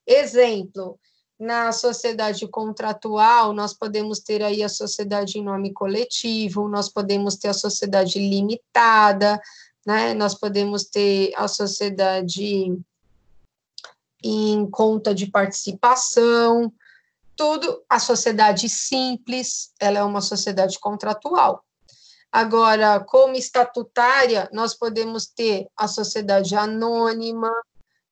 Exemplo, na sociedade contratual, nós podemos ter aí a sociedade em nome coletivo, nós podemos ter a sociedade limitada, né? Nós podemos ter a sociedade em conta de participação, tudo. A sociedade simples, ela é uma sociedade contratual. Agora, como estatutária, nós podemos ter a sociedade anônima,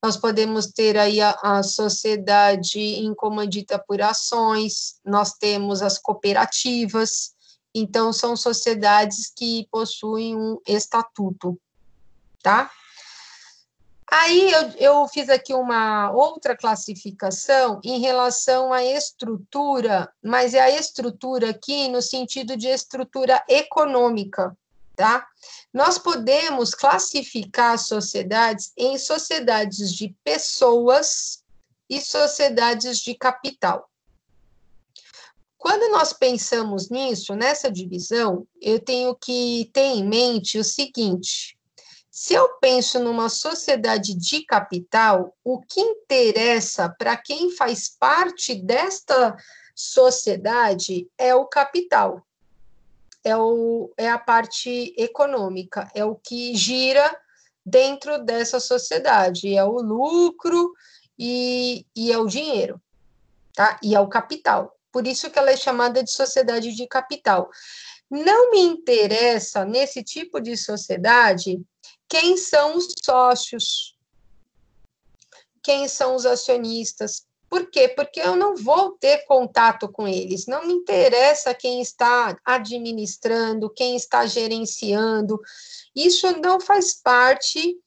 nós podemos ter aí a sociedade em comandita por ações, nós temos as cooperativas, então são sociedades que possuem um estatuto, tá? Aí eu fiz aqui uma outra classificação em relação à estrutura, mas é a estrutura aqui no sentido de estrutura econômica, tá? Nós podemos classificar sociedades em sociedades de pessoas e sociedades de capital. Quando nós pensamos nisso, nessa divisão, eu tenho que ter em mente o seguinte: se eu penso numa sociedade de capital, o que interessa para quem faz parte desta sociedade é o capital, é a parte econômica, é o que gira dentro dessa sociedade, é o lucro e é o dinheiro, tá? E é o capital. Por isso que ela é chamada de sociedade de capital. Não me interessa, nesse tipo de sociedade, quem são os sócios, quem são os acionistas. Por quê? Porque eu não vou ter contato com eles, não me interessa quem está administrando, quem está gerenciando, isso não faz parte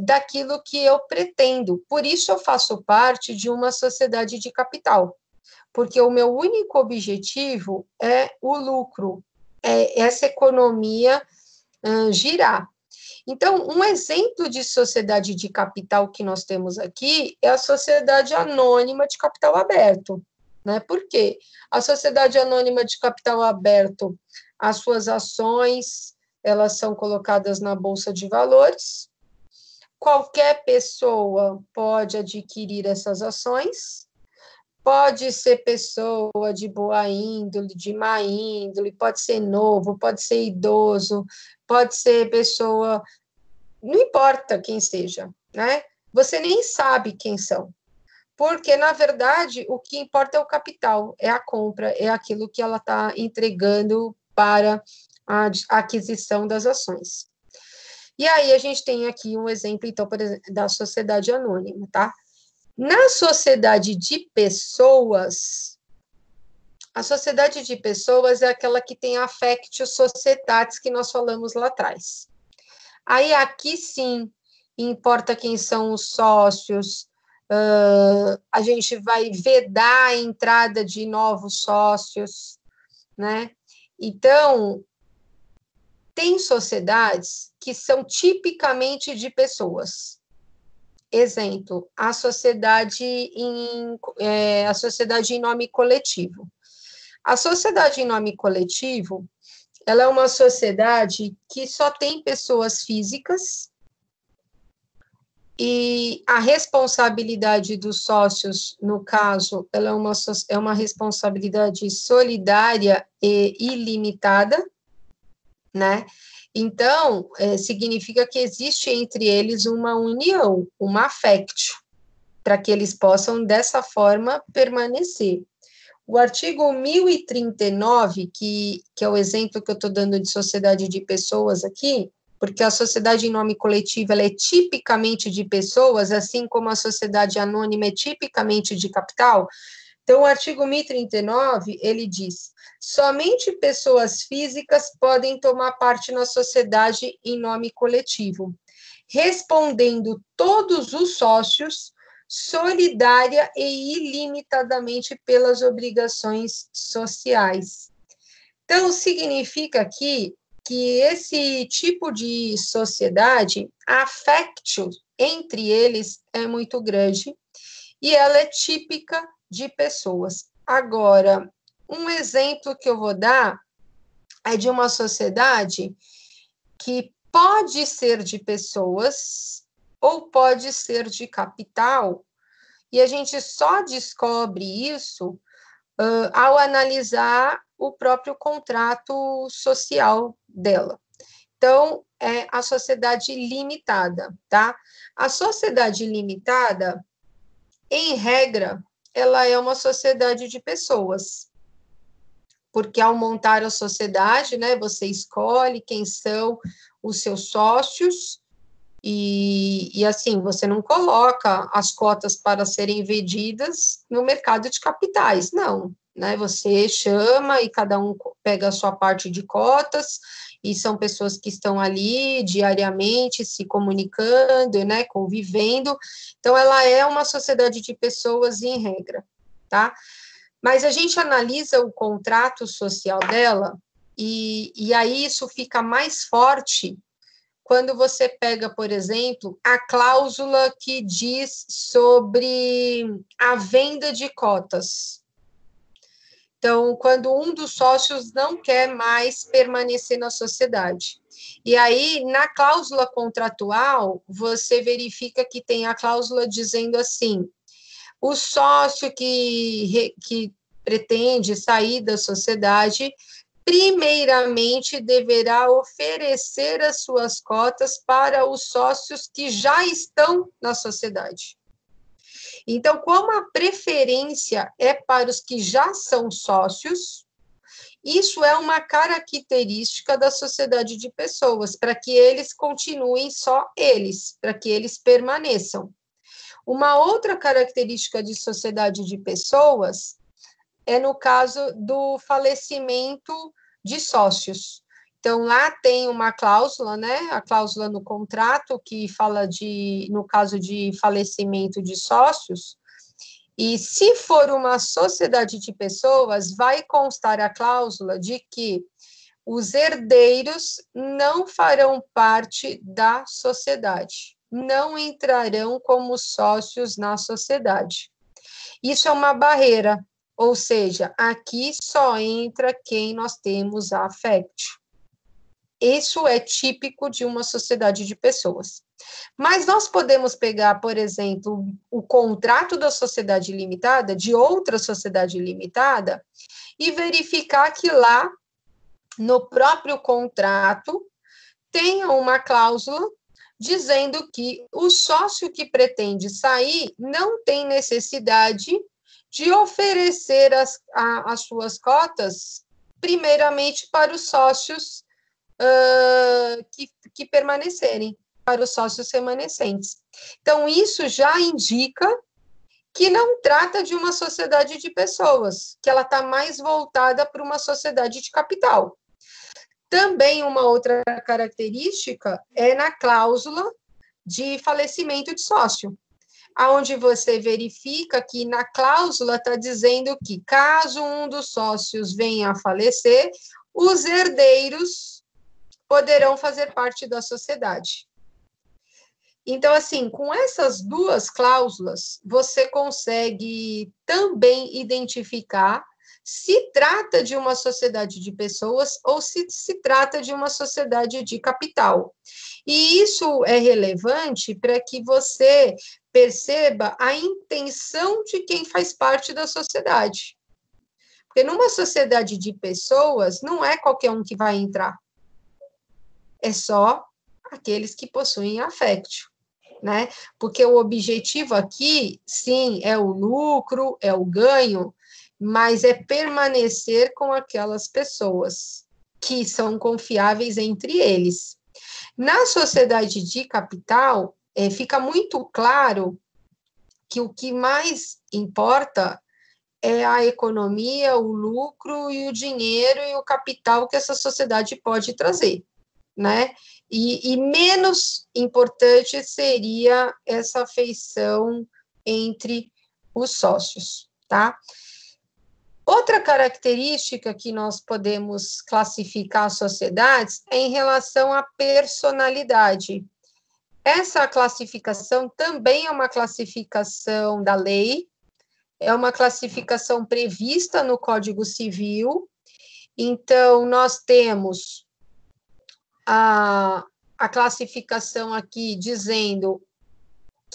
daquilo que eu pretendo, por isso eu faço parte de uma sociedade de capital, porque o meu único objetivo é o lucro, é essa economia girar. Então, um exemplo de sociedade de capital que nós temos aqui é a sociedade anônima de capital aberto, né? Por quê? A sociedade anônima de capital aberto, as suas ações, elas são colocadas na Bolsa de Valores, qualquer pessoa pode adquirir essas ações, pode ser pessoa de boa índole, de má índole, pode ser novo, pode ser idoso, pode ser pessoa, não importa quem seja, né? Você nem sabe quem são, porque, na verdade, o que importa é o capital, é a compra, é aquilo que ela está entregando para a aquisição das ações. E aí a gente tem aqui um exemplo, então, por exemplo, da sociedade anônima, tá? Na sociedade de pessoas, a sociedade de pessoas é aquela que tem affectio societatis que nós falamos lá atrás. Aí aqui sim, importa quem são os sócios, a gente vai vedar a entrada de novos sócios, né? Então, tem sociedades que são tipicamente de pessoas. Exemplo, a sociedade em nome coletivo. A sociedade em nome coletivo, ela é uma sociedade que só tem pessoas físicas e a responsabilidade dos sócios, no caso, ela é uma responsabilidade solidária e ilimitada, né? Então, significa que existe entre eles uma união, uma affectio, para que eles possam, dessa forma, permanecer. O artigo 1039, que é o exemplo que eu estou dando de sociedade de pessoas aqui, porque a sociedade em nome coletivo ela é tipicamente de pessoas, assim como a sociedade anônima é tipicamente de capital. Então, o artigo 1039, ele diz: somente pessoas físicas podem tomar parte na sociedade em nome coletivo, respondendo todos os sócios solidária e ilimitadamente pelas obrigações sociais. Então, significa aqui que esse tipo de sociedade, a affectio entre eles é muito grande e ela é típica de pessoas. Agora, um exemplo que eu vou dar é de uma sociedade que pode ser de pessoas ou pode ser de capital, e a gente só descobre isso ao analisar o próprio contrato social dela. Então, é a sociedade limitada, tá? A sociedade limitada, em regra, ela é uma sociedade de pessoas, porque ao montar a sociedade, né, você escolhe quem são os seus sócios, e assim, você não coloca as cotas para serem vendidas no mercado de capitais, não, né? Você chama e cada um pega a sua parte de cotas, e são pessoas que estão ali diariamente se comunicando, né, convivendo. Então, ela é uma sociedade de pessoas em regra, tá? Mas a gente analisa o contrato social dela, e aí isso fica mais forte quando você pega, por exemplo, a cláusula que diz sobre a venda de cotas. Então, quando um dos sócios não quer mais permanecer na sociedade. E aí, na cláusula contratual, você verifica que tem a cláusula dizendo assim: o sócio que pretende sair da sociedade primeiramente deverá oferecer as suas cotas para os sócios que já estão na sociedade. Então, como a preferência é para os que já são sócios, isso é uma característica da sociedade de pessoas, para que eles continuem só eles, para que eles permaneçam. Uma outra característica de sociedade de pessoas é no caso do falecimento de sócios. Então, lá tem uma cláusula, né, a cláusula no contrato, que fala no caso de falecimento de sócios, e se for uma sociedade de pessoas, vai constar a cláusula de que os herdeiros não farão parte da sociedade, não entrarão como sócios na sociedade. Isso é uma barreira, ou seja, aqui só entra quem nós temos a affectio. Isso é típico de uma sociedade de pessoas. Mas nós podemos pegar, por exemplo, o contrato da sociedade limitada, de outra sociedade limitada, e verificar que lá, no próprio contrato, tenha uma cláusula dizendo que o sócio que pretende sair não tem necessidade de oferecer as suas cotas, primeiramente para os sócios que permanecerem, para os sócios remanescentes. Então, isso já indica que não trata de uma sociedade de pessoas, que ela está mais voltada para uma sociedade de capital. Também uma outra característica é na cláusula de falecimento de sócio, onde você verifica que na cláusula está dizendo que, caso um dos sócios venha a falecer, os herdeiros poderão fazer parte da sociedade. Então, assim, com essas duas cláusulas, você consegue também identificar se trata de uma sociedade de pessoas ou se trata de uma sociedade de capital. E isso é relevante para que você perceba a intenção de quem faz parte da sociedade. Porque numa sociedade de pessoas, não é qualquer um que vai entrar. É só aqueles que possuem affectio, né? Porque o objetivo aqui, sim, é o lucro, é o ganho, mas é permanecer com aquelas pessoas que são confiáveis entre eles. Na sociedade de capital, fica muito claro que o que mais importa é a economia, o lucro e o dinheiro e o capital que essa sociedade pode trazer, né? E menos importante seria essa afeição entre os sócios, tá? Outra característica que nós podemos classificar as sociedades é em relação à personalidade. Essa classificação também é uma classificação da lei, é uma classificação prevista no Código Civil. Então, nós temos a classificação aqui dizendo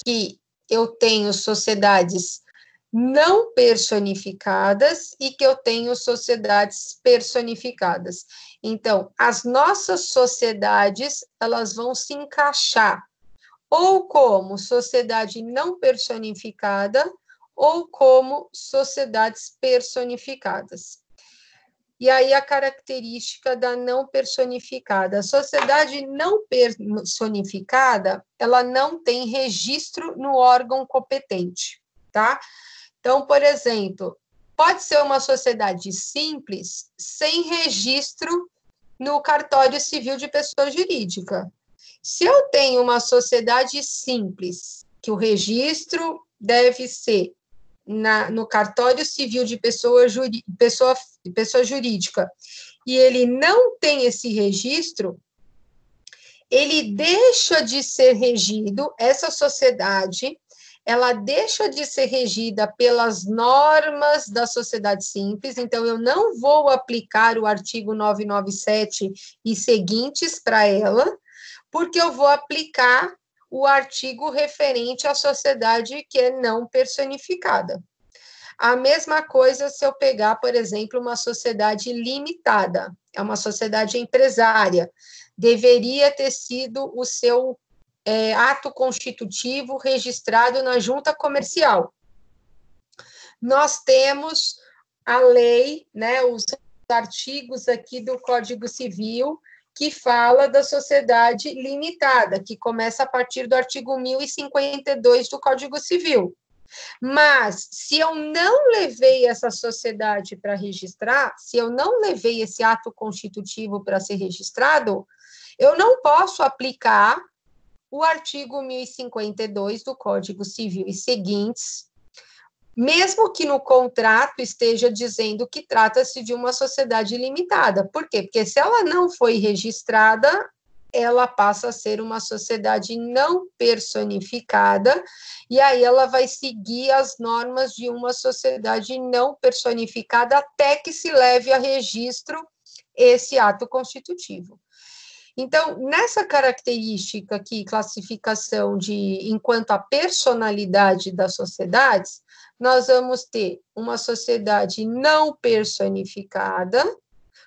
que eu tenho sociedades não personificadas e que eu tenho sociedades personificadas. Então, as nossas sociedades, elas vão se encaixar ou como sociedade não personificada ou como sociedades personificadas. E aí a característica da não personificada. A sociedade não personificada, ela não tem registro no órgão competente, tá? Então, por exemplo, pode ser uma sociedade simples, sem registro no cartório civil de pessoa jurídica. Se eu tenho uma sociedade simples, que o registro deve ser no cartório civil de pessoa jurídica, e ele não tem esse registro, ele deixa de ser regido, essa sociedade, ela deixa de ser regida pelas normas da sociedade simples, então eu não vou aplicar o artigo 997 e seguintes para ela, porque eu vou aplicar o artigo referente à sociedade que é não personificada. A mesma coisa se eu pegar, por exemplo, uma sociedade limitada, é uma sociedade empresária, deveria ter sido o seu ato constitutivo registrado na junta comercial. Nós temos a lei, né, os artigos aqui do Código Civil, que fala da sociedade limitada, que começa a partir do artigo 1052 do Código Civil. Mas, se eu não levei essa sociedade para registrar, se eu não levei esse ato constitutivo para ser registrado, eu não posso aplicar o artigo 1052 do Código Civil e seguintes, mesmo que no contrato esteja dizendo que trata-se de uma sociedade limitada. Por quê? Porque se ela não foi registrada, ela passa a ser uma sociedade não personificada, e aí ela vai seguir as normas de uma sociedade não personificada até que se leve a registro esse ato constitutivo. Então, nessa característica aqui, classificação enquanto a personalidade das sociedades, nós vamos ter uma sociedade não personificada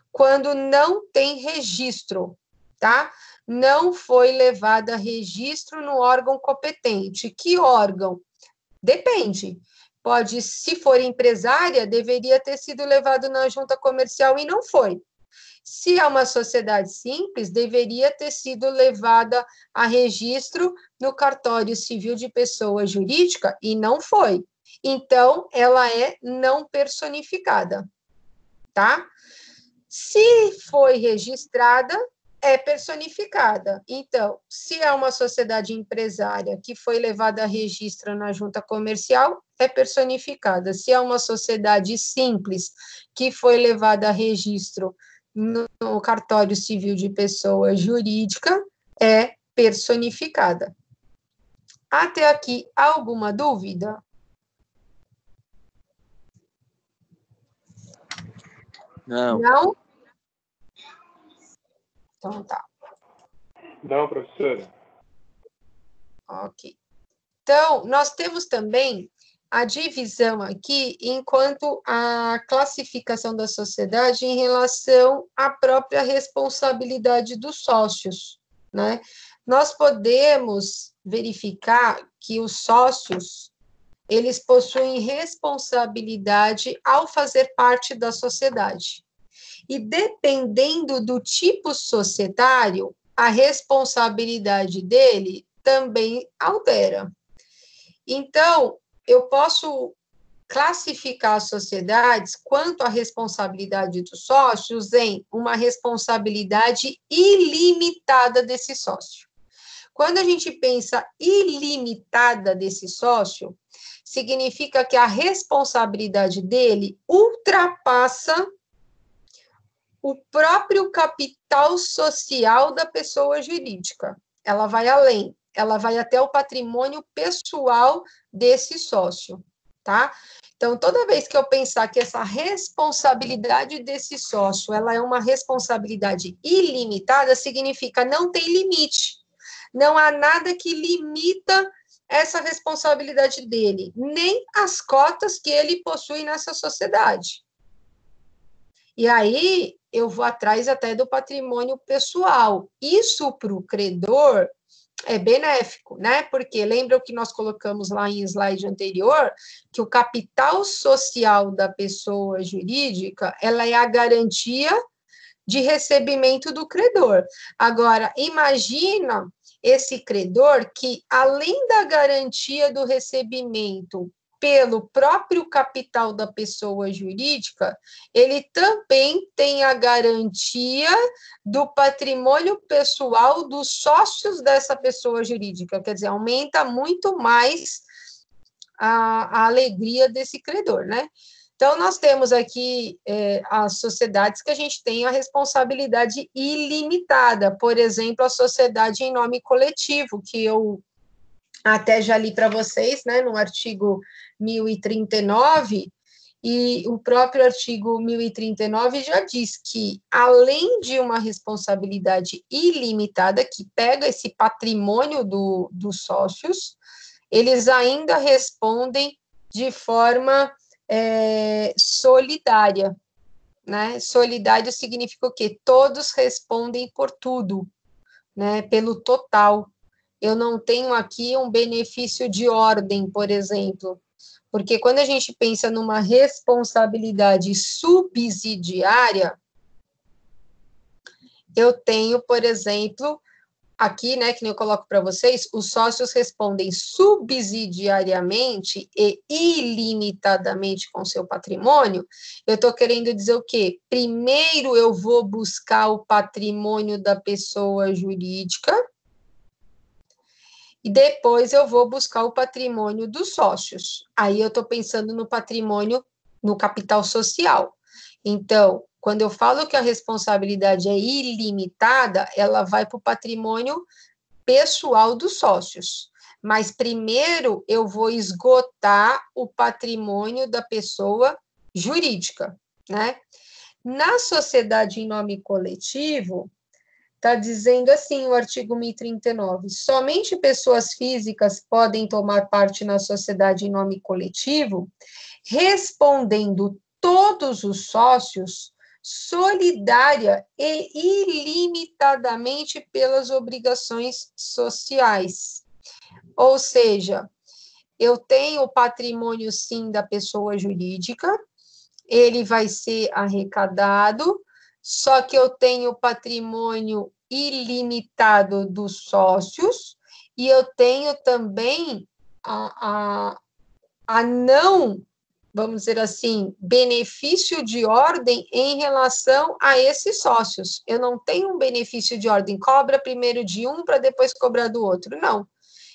quando não tem registro, tá? Não foi levada a registro no órgão competente. Que órgão? Depende. Pode, se for empresária, deveria ter sido levado na junta comercial e não foi. Se é uma sociedade simples, deveria ter sido levada a registro no cartório civil de pessoa jurídica e não foi. Então, ela é não personificada, tá? Se foi registrada, é personificada. Então, se é uma sociedade empresária que foi levada a registro na junta comercial, é personificada. Se é uma sociedade simples que foi levada a registro no cartório civil de pessoa jurídica, é personificada. Até aqui, alguma dúvida? Não. Não? Então tá. Não, professora. Ok. Então, nós temos também a divisão aqui enquanto a classificação da sociedade em relação à própria responsabilidade dos sócios, né? Nós podemos verificar que os sócios, eles possuem responsabilidade ao fazer parte da sociedade. E dependendo do tipo societário, a responsabilidade dele também altera. Então, eu posso classificar as sociedades quanto à responsabilidade dos sócios em uma responsabilidade ilimitada desse sócio. Quando a gente pensa ilimitada desse sócio, significa que a responsabilidade dele ultrapassa o próprio capital social da pessoa jurídica. Ela vai além, ela vai até o patrimônio pessoal desse sócio, tá? Então, toda vez que eu pensar que essa responsabilidade desse sócio, ela é uma responsabilidade ilimitada, significa não tem limite. Não há nada que limita essa responsabilidade dele, nem as cotas que ele possui nessa sociedade. E aí, eu vou atrás até do patrimônio pessoal. Isso para o credor é benéfico, né? Porque lembra o que nós colocamos lá em slide anterior, que o capital social da pessoa jurídica, ela é a garantia de recebimento do credor. Agora, imagina esse credor que, além da garantia do recebimento pelo próprio capital da pessoa jurídica, ele também tem a garantia do patrimônio pessoal dos sócios dessa pessoa jurídica, quer dizer, aumenta muito mais a alegria desse credor, né? Então, nós temos aqui as sociedades que a gente tem a responsabilidade ilimitada, por exemplo, a sociedade em nome coletivo, que eu até já li para vocês, né, no artigo 1039, e o próprio artigo 1039 já diz que, além de uma responsabilidade ilimitada, que pega esse patrimônio dos sócios, eles ainda respondem de forma solidária, né? Solidário significa o quê? Todos respondem por tudo, né? Pelo total. Eu não tenho aqui um benefício de ordem, por exemplo, porque quando a gente pensa numa responsabilidade subsidiária, eu tenho, por exemplo, aqui, né, que nem eu coloco para vocês, os sócios respondem subsidiariamente e ilimitadamente com seu patrimônio. Eu estou querendo dizer o quê? Primeiro eu vou buscar o patrimônio da pessoa jurídica e depois eu vou buscar o patrimônio dos sócios. Aí eu estou pensando no patrimônio, no capital social. Então, quando eu falo que a responsabilidade é ilimitada, ela vai para o patrimônio pessoal dos sócios. Mas primeiro eu vou esgotar o patrimônio da pessoa jurídica, né? Na sociedade em nome coletivo, está dizendo assim o artigo 1039, somente pessoas físicas podem tomar parte na sociedade em nome coletivo, respondendo todos os sócios solidária e ilimitadamente pelas obrigações sociais. Ou seja, eu tenho o patrimônio, sim, da pessoa jurídica, ele vai ser arrecadado, só que eu tenho patrimônio ilimitado dos sócios, e eu tenho também a não, vamos dizer assim, benefício de ordem em relação a esses sócios. Eu não tenho um benefício de ordem, cobra primeiro de um para depois cobrar do outro. Não.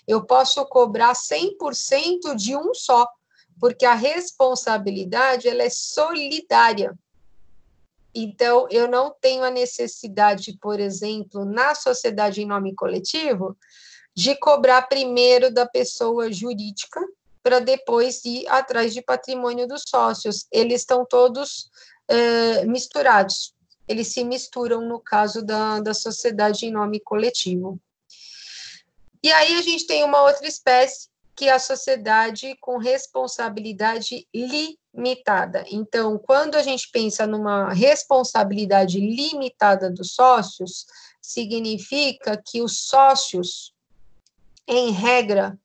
Eu posso cobrar 100% de um só, porque a responsabilidade ela é solidária. Então, eu não tenho a necessidade, por exemplo, na sociedade em nome coletivo, de cobrar primeiro da pessoa jurídica, para depois ir atrás de patrimônio dos sócios. Eles estão todos misturados. Eles se misturam no caso da sociedade em nome coletivo. E aí a gente tem uma outra espécie, que é a sociedade com responsabilidade limitada. Então, quando a gente pensa numa responsabilidade limitada dos sócios, significa que os sócios, em regra,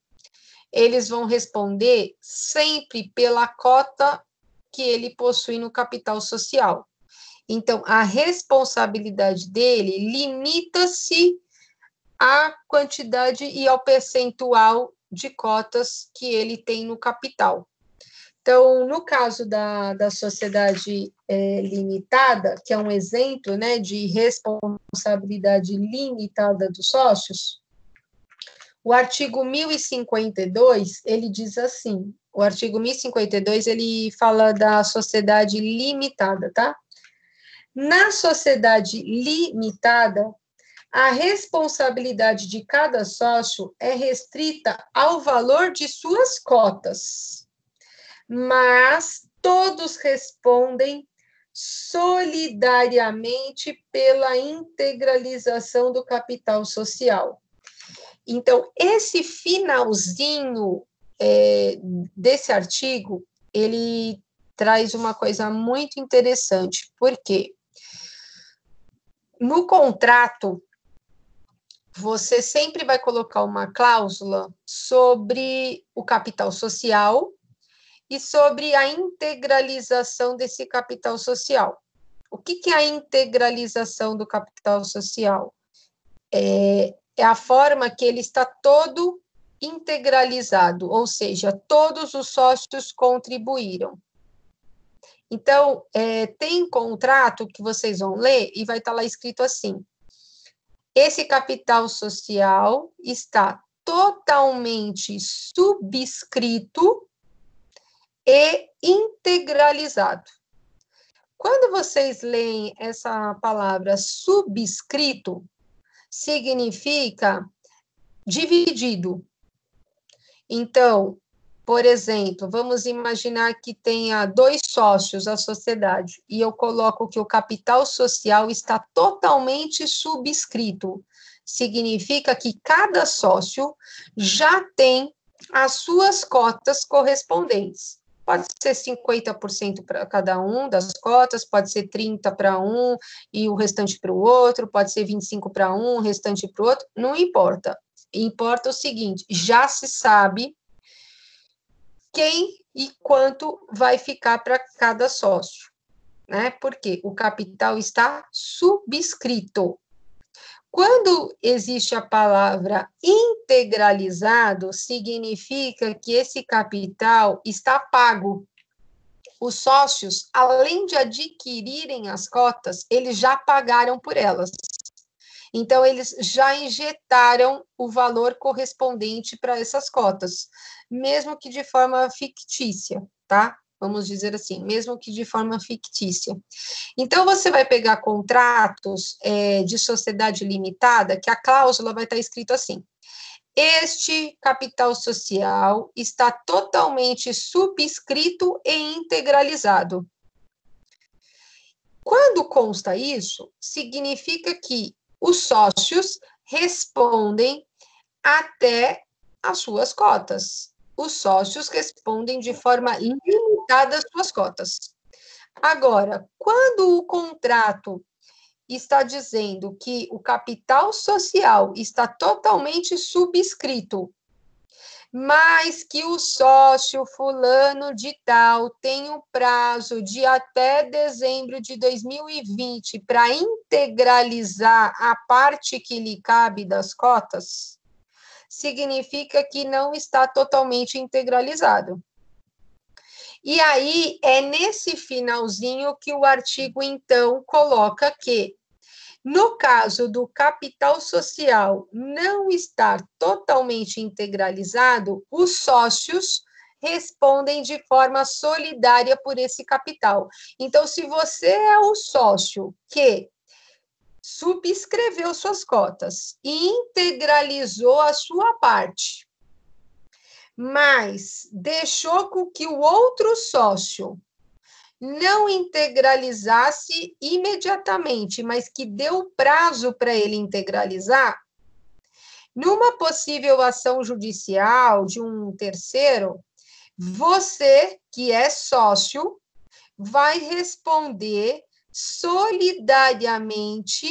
eles vão responder sempre pela cota que ele possui no capital social. Então, a responsabilidade dele limita-se à quantidade e ao percentual de cotas que ele tem no capital. Então, no caso da sociedade limitada, que é um exemplo, né, de responsabilidade limitada dos sócios, o artigo 1052, ele diz assim, o artigo 1052, ele fala da sociedade limitada, tá? Na sociedade limitada, a responsabilidade de cada sócio é restrita ao valor de suas cotas, mas todos respondem solidariamente pela integralização do capital social. Então, esse finalzinho desse artigo, ele traz uma coisa muito interessante, porque no contrato, você sempre vai colocar uma cláusula sobre o capital social e sobre a integralização desse capital social. O que é a integralização do capital social? É a forma que ele está todo integralizado, ou seja, todos os sócios contribuíram. Então, tem contrato que vocês vão ler e vai estar lá escrito assim: esse capital social está totalmente subscrito e integralizado. Quando vocês leem essa palavra subscrito, significa dividido. Então, por exemplo, vamos imaginar que tenha 2 sócios a sociedade, e eu coloco que o capital social está totalmente subscrito. Significa que cada sócio já tem as suas cotas correspondentes. Pode ser 50% para cada um das cotas, pode ser 30% para um e o restante para o outro, pode ser 25% para um, o restante para o outro, não importa. Importa o seguinte, já se sabe quem e quanto vai ficar para cada sócio, né? Porque o capital está subscrito. Quando existe a palavra integralizado, significa que esse capital está pago. Os sócios, além de adquirirem as cotas, eles já pagaram por elas. Então, eles já injetaram o valor correspondente para essas cotas, mesmo que de forma fictícia, tá? Vamos dizer assim, mesmo que de forma fictícia. Então, você vai pegar contratos de sociedade limitada, que a cláusula vai estar escrito assim: este capital social está totalmente subscrito e integralizado. Quando consta isso, significa que os sócios respondem até as suas cotas. Os sócios respondem de forma limitada às suas cotas. Agora, quando o contrato está dizendo que o capital social está totalmente subscrito, mas que o sócio fulano de tal tem um prazo de até dezembro de 2020 para integralizar a parte que lhe cabe das cotas, significa que não está totalmente integralizado. E aí, é nesse finalzinho que o artigo, então, coloca que, no caso do capital social não estar totalmente integralizado, os sócios respondem de forma solidária por esse capital. Então, se você é o sócio que subscreveu suas cotas e integralizou a sua parte, mas deixou com que o outro sócio não integralizasse imediatamente, mas que deu prazo para ele integralizar, numa possível ação judicial de um terceiro, você, que é sócio, vai responder solidariamente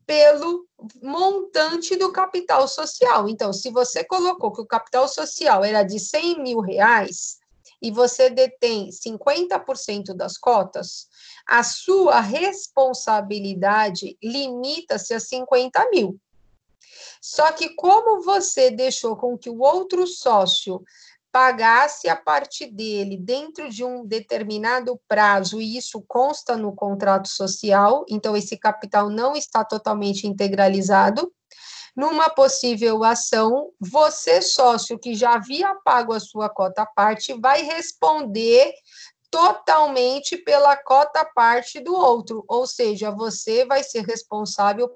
pelo montante do capital social. Então, se você colocou que o capital social era de 100 mil reais e você detém 50% das cotas, a sua responsabilidade limita-se a 50 mil. Só que como você deixou com que o outro sócio pagasse a parte dele dentro de um determinado prazo, e isso consta no contrato social, então esse capital não está totalmente integralizado, numa possível ação, você, sócio que já havia pago a sua cota parte, vai responder totalmente pela cota parte do outro, ou seja, você vai ser responsável.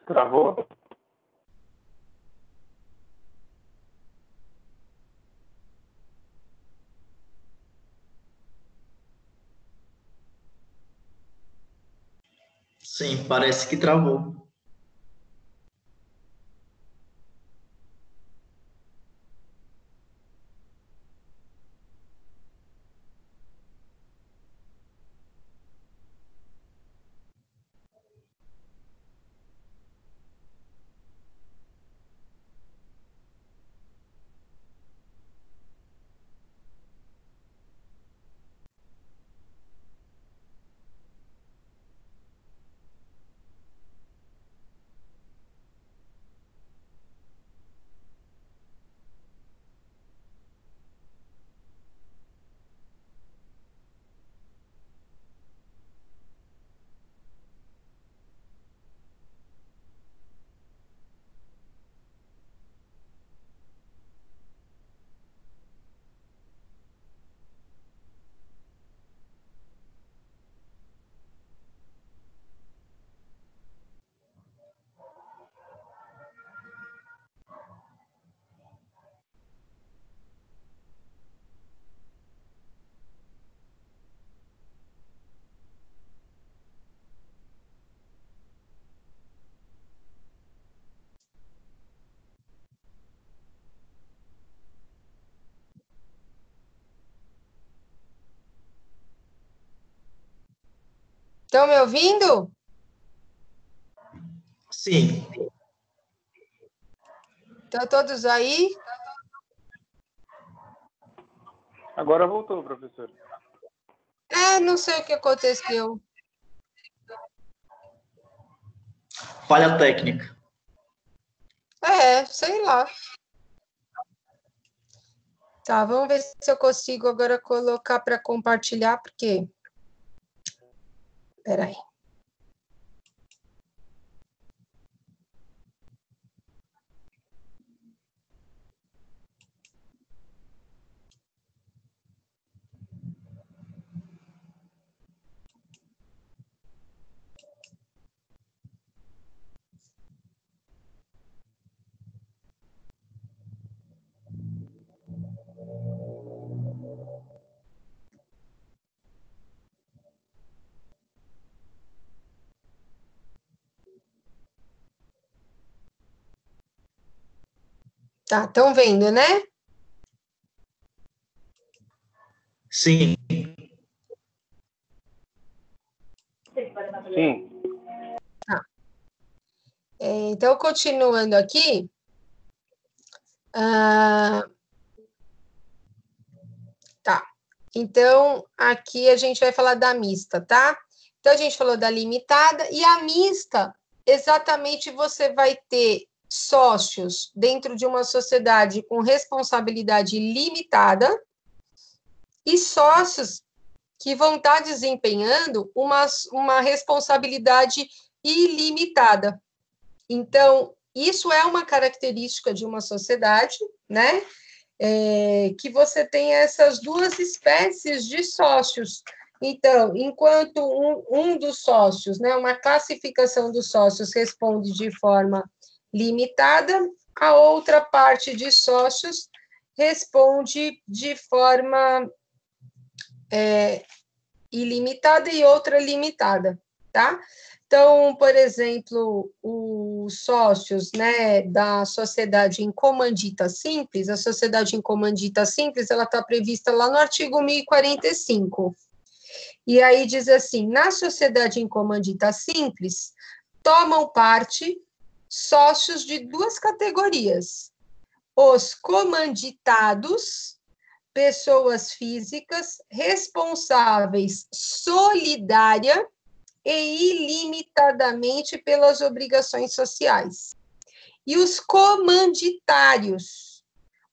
Travou? Sim, parece que travou. Estão me ouvindo? Sim. Estão todos aí? Agora voltou, professor. Não sei o que aconteceu. Falha técnica. Sei lá. Tá, vamos ver se eu consigo agora colocar para compartilhar, porque... Espera aí. Tá, estão vendo, né? Sim. Sim. Tá. Então, continuando aqui. Tá. Então, aqui a gente vai falar da mista, tá? Então, a gente falou da limitada, e a mista, exatamente, você vai ter sócios dentro de uma sociedade com responsabilidade limitada e sócios que vão estar desempenhando uma responsabilidade ilimitada. Então, isso é uma característica de uma sociedade, né? Que você tem essas duas espécies de sócios. Então, enquanto um dos sócios, né, uma classificação dos sócios responde de forma limitada, a outra parte de sócios responde de forma ilimitada e outra limitada, tá? Então, por exemplo, os sócios, né, da sociedade em comandita simples, a sociedade em comandita simples, ela está prevista lá no artigo 1045. E aí diz assim, na sociedade em comandita simples, tomam parte sócios de duas categorias, os comanditados, pessoas físicas responsáveis solidária e ilimitadamente pelas obrigações sociais. E os comanditários,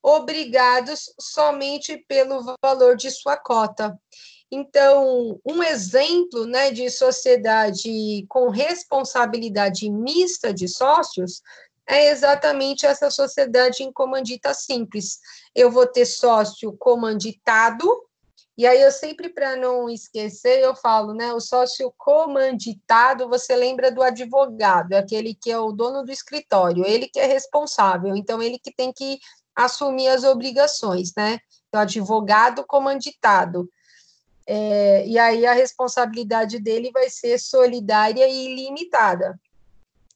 obrigados somente pelo valor de sua cota. Então, um exemplo, né, de sociedade com responsabilidade mista de sócios é exatamente essa sociedade em comandita simples. Eu vou ter sócio comanditado, e aí eu sempre, para não esquecer, eu falo, né, o sócio comanditado, você lembra do advogado, aquele que é o dono do escritório, ele que é responsável, então ele que tem que assumir as obrigações, né, então advogado comanditado. E aí a responsabilidade dele vai ser solidária e ilimitada.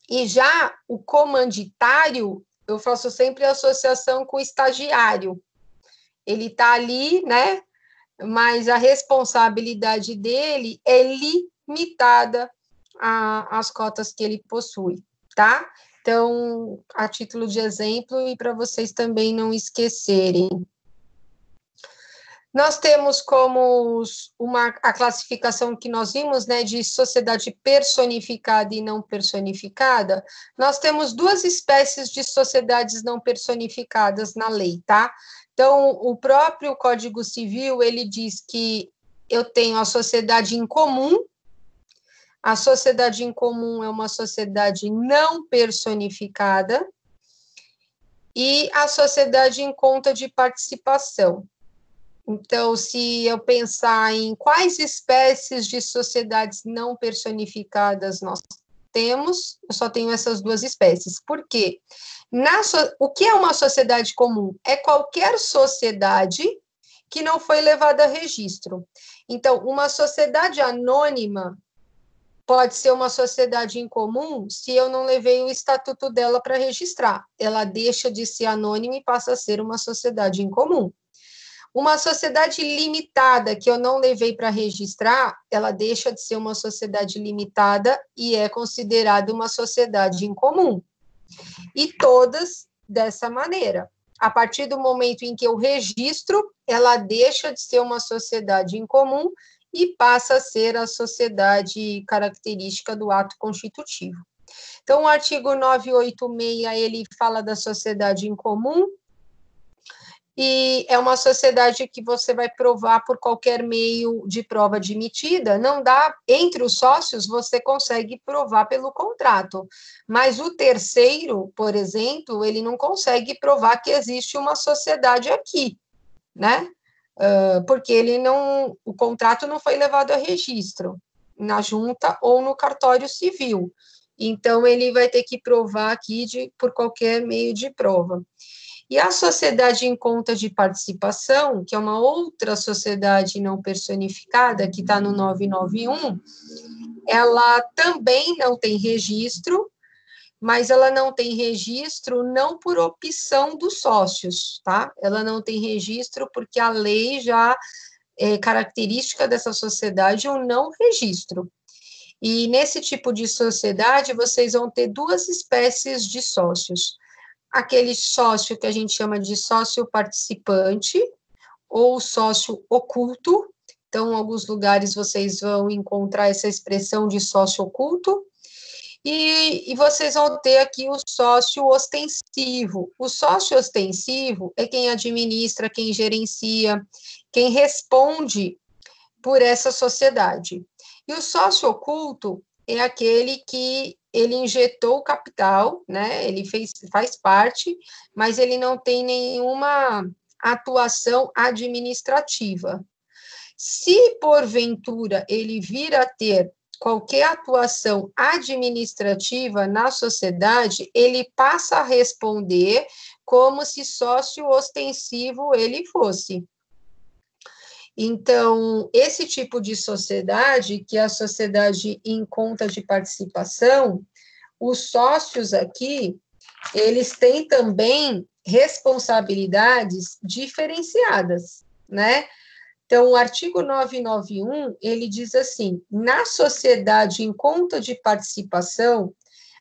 E já o comanditário, eu faço sempre associação com o estagiário. Ele está ali, né? Mas a responsabilidade dele é limitada às cotas que ele possui, tá? Então, a título de exemplo, e para vocês também não esquecerem. Nós temos como a classificação que nós vimos, né, de sociedade personificada e não personificada, nós temos duas espécies de sociedades não personificadas na lei, tá? Então, o próprio Código Civil, ele diz que eu tenho a sociedade em comum. A sociedade em comum é uma sociedade não personificada, e a sociedade em conta de participação. Então, se eu pensar em quais espécies de sociedades não personificadas nós temos, eu só tenho essas duas espécies. Por quê? O que é uma sociedade comum? É qualquer sociedade que não foi levada a registro. Então, uma sociedade anônima pode ser uma sociedade em comum se eu não levei o estatuto dela para registrar. Ela deixa de ser anônima e passa a ser uma sociedade em comum. Uma sociedade limitada que eu não levei para registrar, ela deixa de ser uma sociedade limitada e é considerada uma sociedade em comum. E todas dessa maneira. A partir do momento em que eu registro, ela deixa de ser uma sociedade em comum e passa a ser a sociedade característica do ato constitutivo. Então, o artigo 986, ele fala da sociedade em comum, e é uma sociedade que você vai provar por qualquer meio de prova admitida, não dá, entre os sócios, você consegue provar pelo contrato, mas o terceiro, por exemplo, ele não consegue provar que existe uma sociedade aqui, né? Porque o contrato não foi levado a registro, na junta ou no cartório civil, então ele vai ter que provar aqui por qualquer meio de prova. E a sociedade em conta de participação, que é uma outra sociedade não personificada, que está no 991, ela também não tem registro, mas ela não tem registro não por opção dos sócios, tá? Ela não tem registro porque a lei já é característica dessa sociedade um não registro. E nesse tipo de sociedade, vocês vão ter duas espécies de sócios. Aquele sócio que a gente chama de sócio participante ou sócio oculto. Então, em alguns lugares vocês vão encontrar essa expressão de sócio oculto. E vocês vão ter aqui o sócio ostensivo. O sócio ostensivo é quem administra, quem gerencia, quem responde por essa sociedade. E o sócio oculto é aquele que ele injetou o capital, né? Ele faz parte, mas ele não tem nenhuma atuação administrativa. Se, porventura, ele vir a ter qualquer atuação administrativa na sociedade, ele passa a responder como se sócio ostensivo ele fosse. Então, esse tipo de sociedade, que é a sociedade em conta de participação, os sócios aqui, eles têm também responsabilidades diferenciadas, né? Então, o artigo 991, ele diz assim, na sociedade em conta de participação,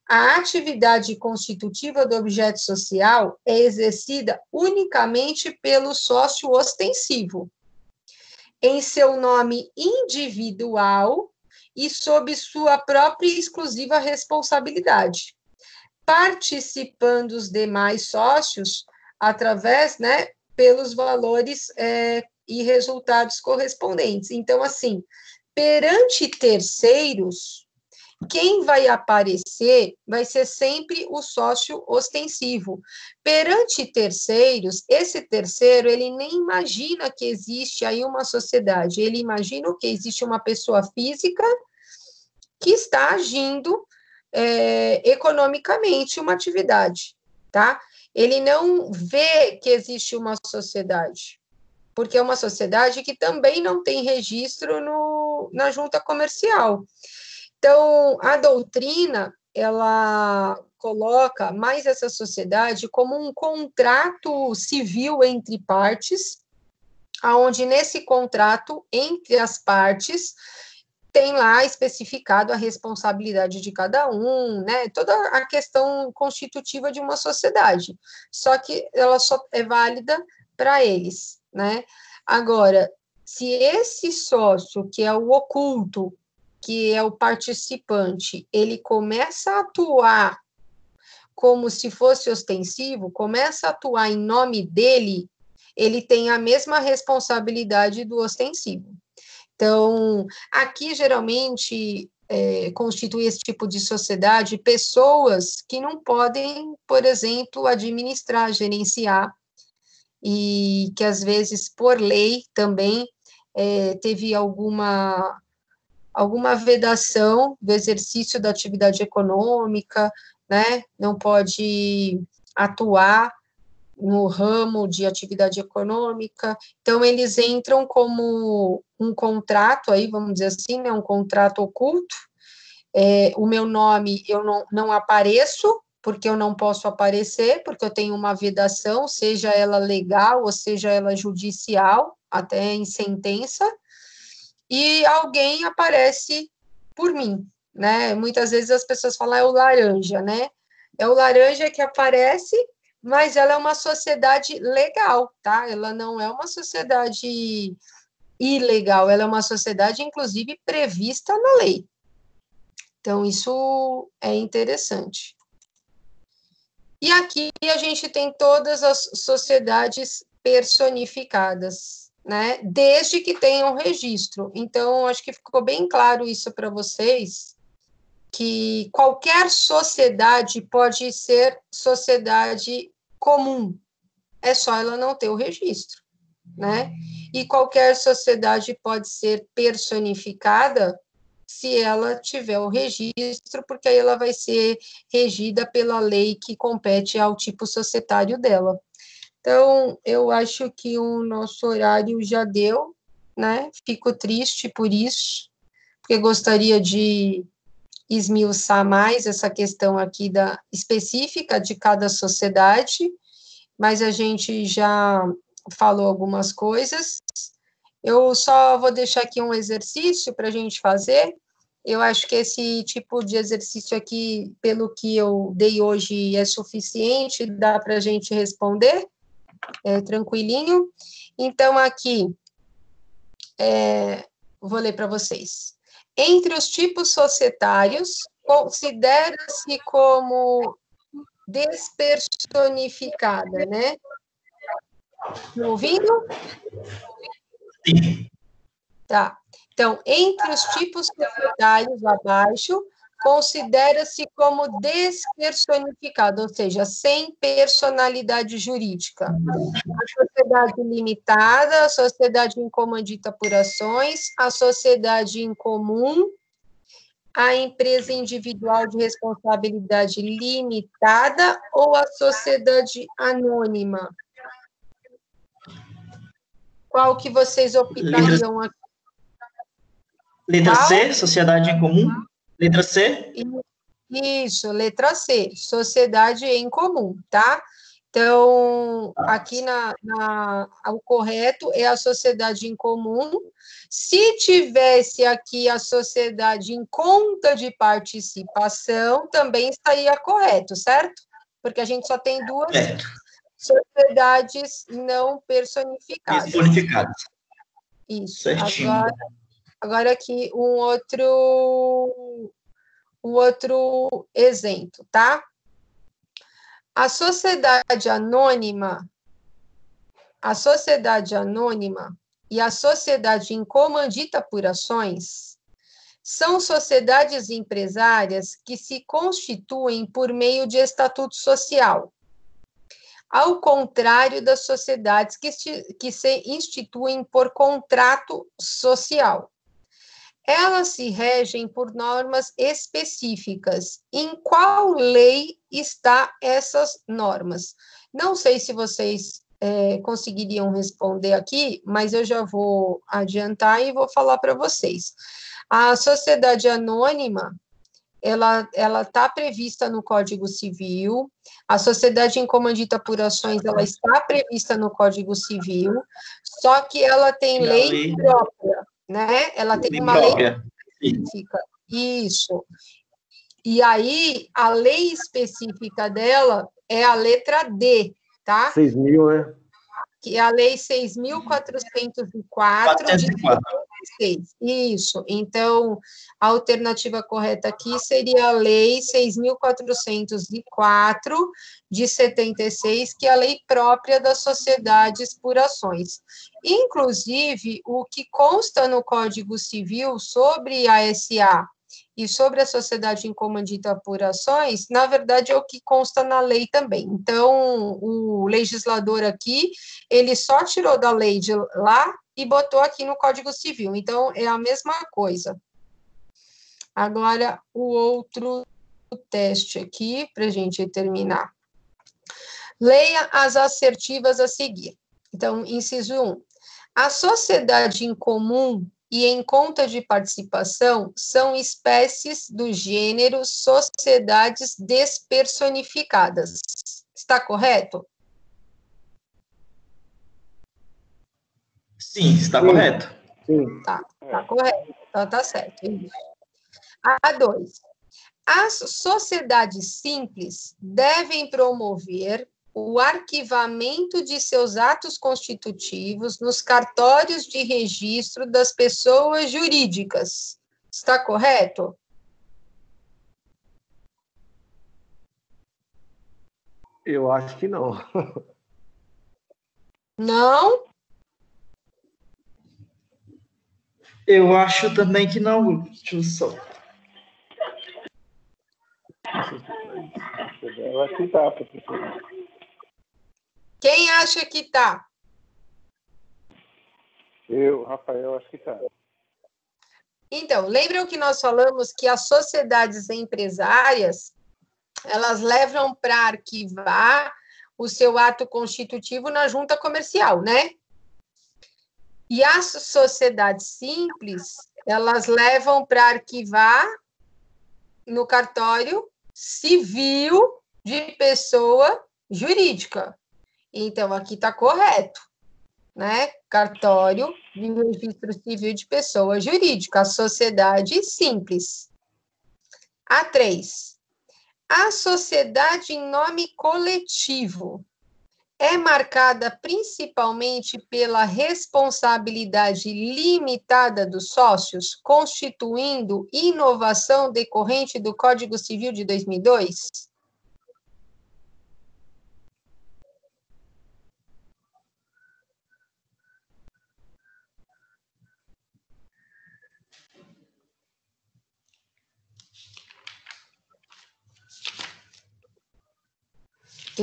a atividade constitutiva do objeto social é exercida unicamente pelo sócio ostensivo, em seu nome individual e sob sua própria e exclusiva responsabilidade, participando os demais sócios através, né, pelos valores e resultados correspondentes. Então, assim, perante terceiros, quem vai aparecer vai ser sempre o sócio ostensivo. Perante terceiros, esse terceiro, ele nem imagina que existe aí uma sociedade, ele imagina que existe uma pessoa física que está agindo economicamente uma atividade, tá? Ele não vê que existe uma sociedade, porque é uma sociedade que também não tem registro na junta comercial. Então, a doutrina, ela coloca mais essa sociedade como um contrato civil entre partes, onde nesse contrato, entre as partes, tem lá especificado a responsabilidade de cada um, né? Toda a questão constitutiva de uma sociedade. Só que ela só é válida para eles, né? Agora, se esse sócio, que é o oculto, que é o participante, ele começa a atuar como se fosse ostensivo, começa a atuar em nome dele, ele tem a mesma responsabilidade do ostensivo. Então, aqui, geralmente, constitui esse tipo de sociedade pessoas que não podem, por exemplo, administrar, gerenciar, e que, às vezes, por lei, também teve alguma vedação do exercício da atividade econômica, né? Não pode atuar no ramo de atividade econômica, então eles entram como um contrato, aí vamos dizer assim, né, um contrato oculto, o meu nome eu não apareço, porque eu não posso aparecer, porque eu tenho uma vedação, seja ela legal ou seja ela judicial, até em sentença, e alguém aparece por mim, né? Muitas vezes as pessoas falam, é o laranja, né? É o laranja que aparece, mas ela é uma sociedade legal, tá? Ela não é uma sociedade ilegal, ela é uma sociedade, inclusive, prevista na lei. Então, isso é interessante. E aqui a gente tem todas as sociedades personificadas, né? Desde que tenham registro. Então, acho que ficou bem claro isso para vocês, que qualquer sociedade pode ser sociedade comum, é só ela não ter o registro, né? E qualquer sociedade pode ser personificada se ela tiver o registro, porque aí ela vai ser regida pela lei que compete ao tipo societário dela. Então, eu acho que o nosso horário já deu, né? Fico triste por isso, porque gostaria de esmiuçar mais essa questão aqui específica de cada sociedade, mas a gente já falou algumas coisas. Eu só vou deixar aqui um exercício para a gente fazer. Eu acho que esse tipo de exercício aqui, pelo que eu dei hoje, é suficiente, dá para a gente responder, tranquilinho. Então, aqui, vou ler para vocês. Entre os tipos societários, considera-se como despersonificada, né? Estão ouvindo? Sim. Tá. Então, entre os tipos societários abaixo, considera-se como despersonificado, ou seja, sem personalidade jurídica. A sociedade limitada, a sociedade em comum de apurações, a sociedade em comum, a empresa individual de responsabilidade limitada ou a sociedade anônima? Qual que vocês optariam aqui? Letra Qual? C, sociedade em comum. Letra C. Isso, letra C, sociedade em comum, tá? Então, aqui o correto é a sociedade em comum. Se tivesse aqui a sociedade em conta de participação, também estaria correto, certo? Porque a gente só tem duas Certo. sociedades não personificadas. Personificadas. Isso. Certinho. Agora aqui um outro exemplo, tá? A sociedade anônima e a sociedade em comandita por ações são sociedades empresárias que se constituem por meio de estatuto social, ao contrário das sociedades que se instituem por contrato social. Elas se regem por normas específicas. Em qual lei está essas normas? Não sei se vocês conseguiriam responder aqui, mas eu já vou adiantar e vou falar para vocês. A sociedade anônima, ela está prevista no Código Civil, a sociedade em comandita por ações, ela está prevista no Código Civil, só que ela tem lei própria, né? Ela tem uma lei específica. Isso. E aí, a lei específica dela é a letra D, tá? 6.000, né? Que é a lei 6.404 de 76. Isso. Então, a alternativa correta aqui seria a lei 6.404 de 76, que é a lei própria das sociedades por ações. Inclusive, o que consta no Código Civil sobre a SA e sobre a sociedade em comandita por ações, na verdade, é o que consta na lei também. Então, o legislador aqui, ele só tirou da lei de lá e botou aqui no Código Civil. Então, é a mesma coisa. Agora, o outro teste aqui, para a gente terminar. Leia as assertivas a seguir. Então, inciso 1. A sociedade em comum e em conta de participação são espécies do gênero sociedades despersonificadas. Está correto? Sim, está correto. Sim. Tá correto. Então, tá certo. Isso. A 2. As sociedades simples devem promover o arquivamento de seus atos constitutivos nos cartórios de registro das pessoas jurídicas. Está correto? Eu acho que não. Não? Eu acho também que não. Deixa eu só. Eu acho que tá, professor. Quem acha que tá? Eu, Rafael, acho que tá. Então, lembram que nós falamos que as sociedades empresárias, elas levam para arquivar o seu ato constitutivo na junta comercial, né? E as sociedades simples, elas levam para arquivar no cartório civil de pessoa jurídica. Então, aqui está correto, né? Cartório de registro civil de pessoa jurídica, a sociedade simples. A3. A sociedade em nome coletivo é marcada principalmente pela responsabilidade limitada dos sócios, constituindo inovação decorrente do Código Civil de 2002?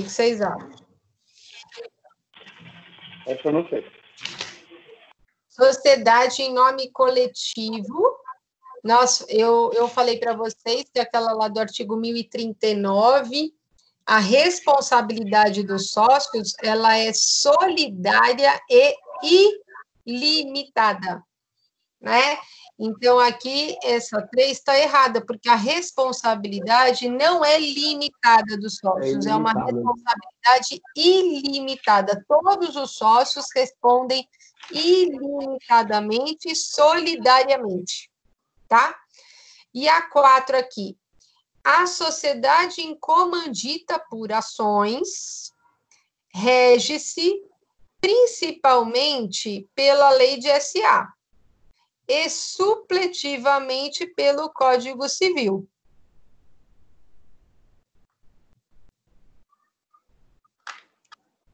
que vocês acham? Essa eu não sei. Sociedade em nome coletivo. Eu falei para vocês que aquela lá do artigo 1039, a responsabilidade dos sócios, ela é solidária e ilimitada, né? Então, aqui, essa 3 está errada, porque a responsabilidade não é limitada dos sócios, é uma responsabilidade ilimitada. Todos os sócios respondem ilimitadamente e solidariamente, tá? E a 4 aqui, a sociedade incomandita por ações rege-se principalmente pela lei de SA e supletivamente pelo Código Civil.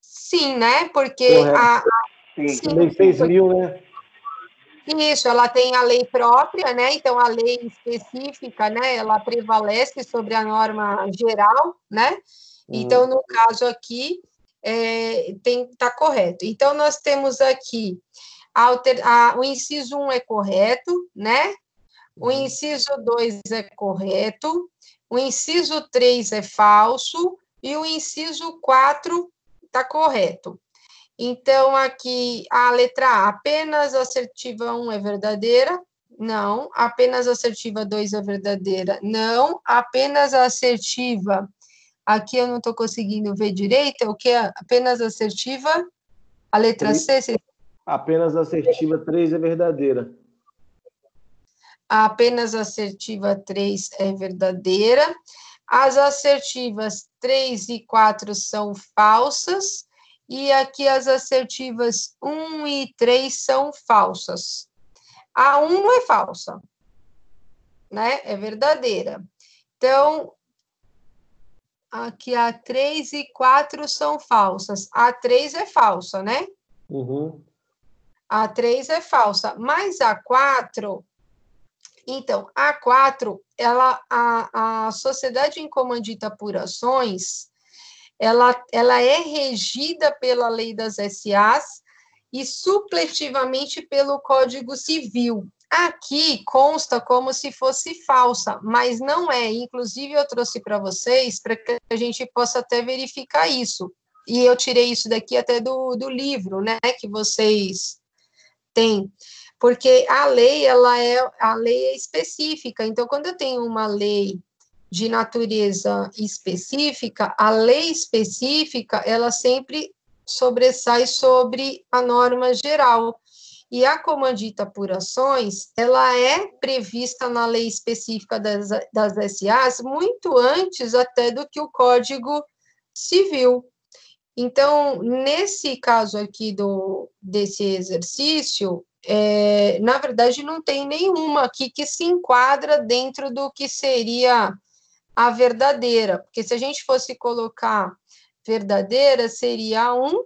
Sim, né? Porque Sim. Lei 6.000, né? Isso, ela tem a lei própria, né? Então, a lei específica, né? Ela prevalece sobre a norma geral, né? Então, no caso aqui, tá correto. Então, nós temos aqui o inciso 1 é correto, né? O inciso 2 é correto, o inciso 3 é falso e o inciso 4 está correto. Então, aqui, a letra A, apenas a assertiva 1 é verdadeira? Não. Apenas a assertiva 2 é verdadeira? Não. Apenas a assertiva, aqui eu não estou conseguindo ver direito, é o que? Apenas a assertiva? A letra C? Apenas a assertiva 3 é verdadeira. A apenas assertiva 3 é verdadeira. As assertivas 3 e 4 são falsas. E aqui as assertivas 1 e 3 são falsas. A 1 não é falsa, né? É verdadeira. Então, aqui a 3 e 4 são falsas. A 3 é falsa, né? Uhum. A 3 é falsa, mas a 4... Então, a 4, a sociedade incomandita por ações, ela é regida pela lei das SAs e supletivamente pelo Código Civil. Aqui consta como se fosse falsa, mas não é. Inclusive, eu trouxe para vocês para que a gente possa até verificar isso. E eu tirei isso daqui até do livro, né, que vocês têm. Porque a lei é específica. Então, quando eu tenho uma lei de natureza específica, a lei específica, ela sempre sobressai sobre a norma geral. E a comandita por ações, ela é prevista na lei específica das SAs muito antes até do que o Código Civil. Então, nesse caso aqui desse exercício, na verdade, não tem nenhuma aqui que se enquadra dentro do que seria a verdadeira, porque se a gente fosse colocar verdadeira, seria a 1,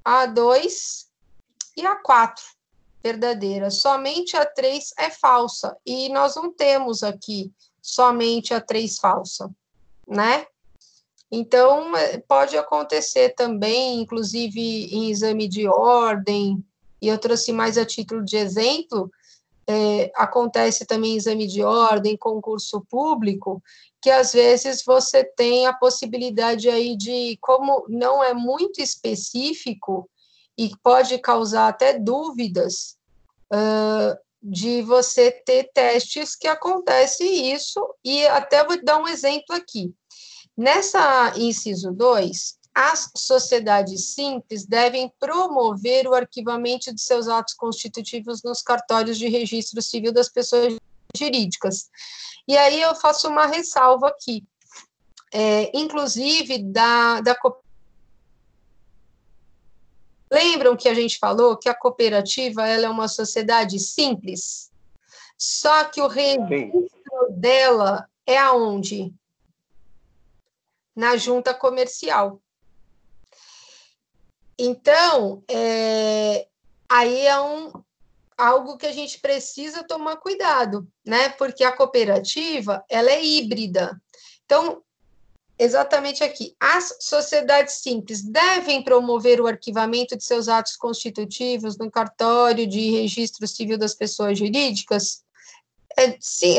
a 2 e a 4 verdadeira. Somente a 3 é falsa, e nós não temos aqui somente a 3 falsa, né? Então, pode acontecer também, inclusive em exame de ordem, e eu trouxe mais a título de exemplo, acontece também em exame de ordem, concurso público, que às vezes você tem a possibilidade aí de, como não é muito específico, e pode causar até dúvidas, de você ter testes que acontece isso, e até vou dar um exemplo aqui. Nessa inciso 2, as sociedades simples devem promover o arquivamento de seus atos constitutivos nos cartórios de registro civil das pessoas jurídicas. E aí eu faço uma ressalva aqui, inclusive da Lembram que a gente falou que a cooperativa ela é uma sociedade simples? Só que o registro dela é aonde? Na junta comercial. Então, aí é algo que a gente precisa tomar cuidado, né? Porque a cooperativa, ela é híbrida. Então, exatamente aqui. As sociedades simples devem promover o arquivamento de seus atos constitutivos no cartório de registro civil das pessoas jurídicas? Sim,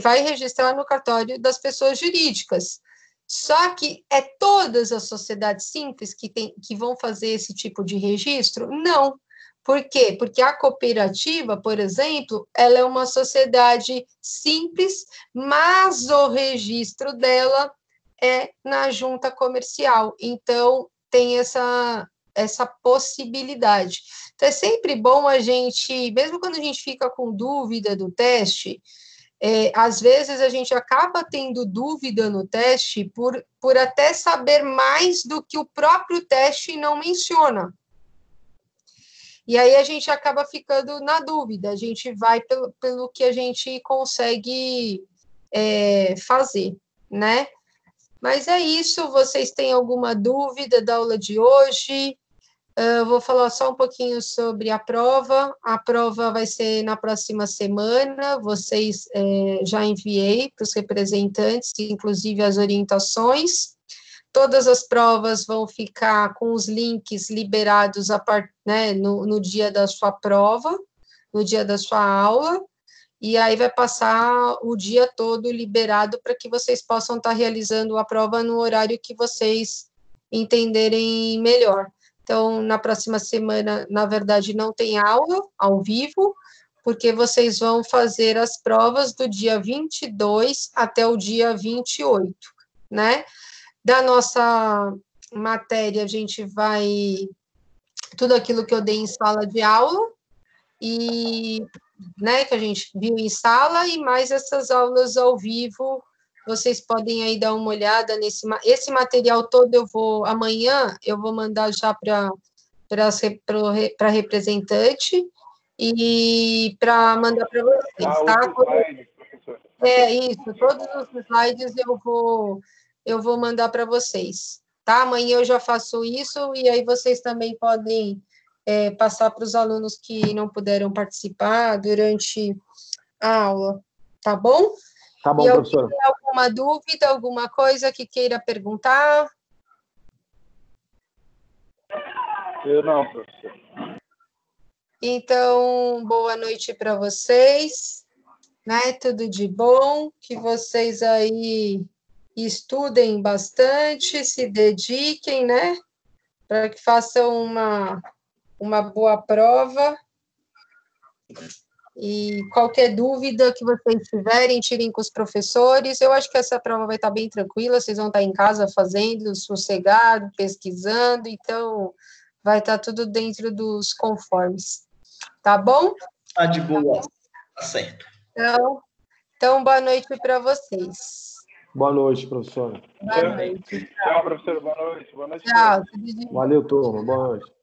vai registrar no cartório das pessoas jurídicas. Só que todas as sociedades simples que vão fazer esse tipo de registro? Não. Por quê? Porque a cooperativa, por exemplo, ela é uma sociedade simples, mas o registro dela é na junta comercial. Então, tem essa possibilidade. Então, é sempre bom a gente, mesmo quando a gente fica com dúvida do teste, às vezes a gente acaba tendo dúvida no teste por até saber mais do que o próprio teste não menciona. E aí a gente acaba ficando na dúvida, a gente vai pelo que a gente consegue fazer, né? Mas é isso, vocês têm alguma dúvida da aula de hoje? Eu vou falar só um pouquinho sobre a prova. A prova vai ser na próxima semana, vocês já enviei para os representantes, inclusive as orientações. Todas as provas vão ficar com os links liberados no dia da sua prova, no dia da sua aula, e aí vai passar o dia todo liberado para que vocês possam estar realizando a prova no horário que vocês entenderem melhor. Então, na próxima semana, na verdade, não tem aula ao vivo, porque vocês vão fazer as provas do dia 22 até o dia 28, né? Da nossa matéria, a gente vai... Tudo aquilo que eu dei em sala de aula, e, né, que a gente viu em sala, e mais essas aulas ao vivo, vocês podem aí dar uma olhada esse material todo. Amanhã eu vou mandar já para representante e para mandar para vocês, tá? Slide, professor. Isso, todos os slides eu vou mandar para vocês, tá? Amanhã eu já faço isso, e aí vocês também podem passar para os alunos que não puderam participar durante a aula, tá bom? Tá bom, professora. Tem alguma dúvida, alguma coisa que queira perguntar? Eu não, professor. Então, boa noite para vocês, né? Tudo de bom, que vocês aí estudem bastante, se dediquem, né? Para que façam uma boa prova. E qualquer dúvida que vocês tiverem, tirem com os professores. Eu acho que essa prova vai estar bem tranquila, vocês vão estar em casa fazendo, sossegado, pesquisando, então vai estar tudo dentro dos conformes. Tá bom? Tá de boa. Tá certo. Então boa noite para vocês. Boa noite, professora. Boa noite. Tchau, professor. Boa noite. Boa noite. Tchau. Valeu, turma. Boa noite.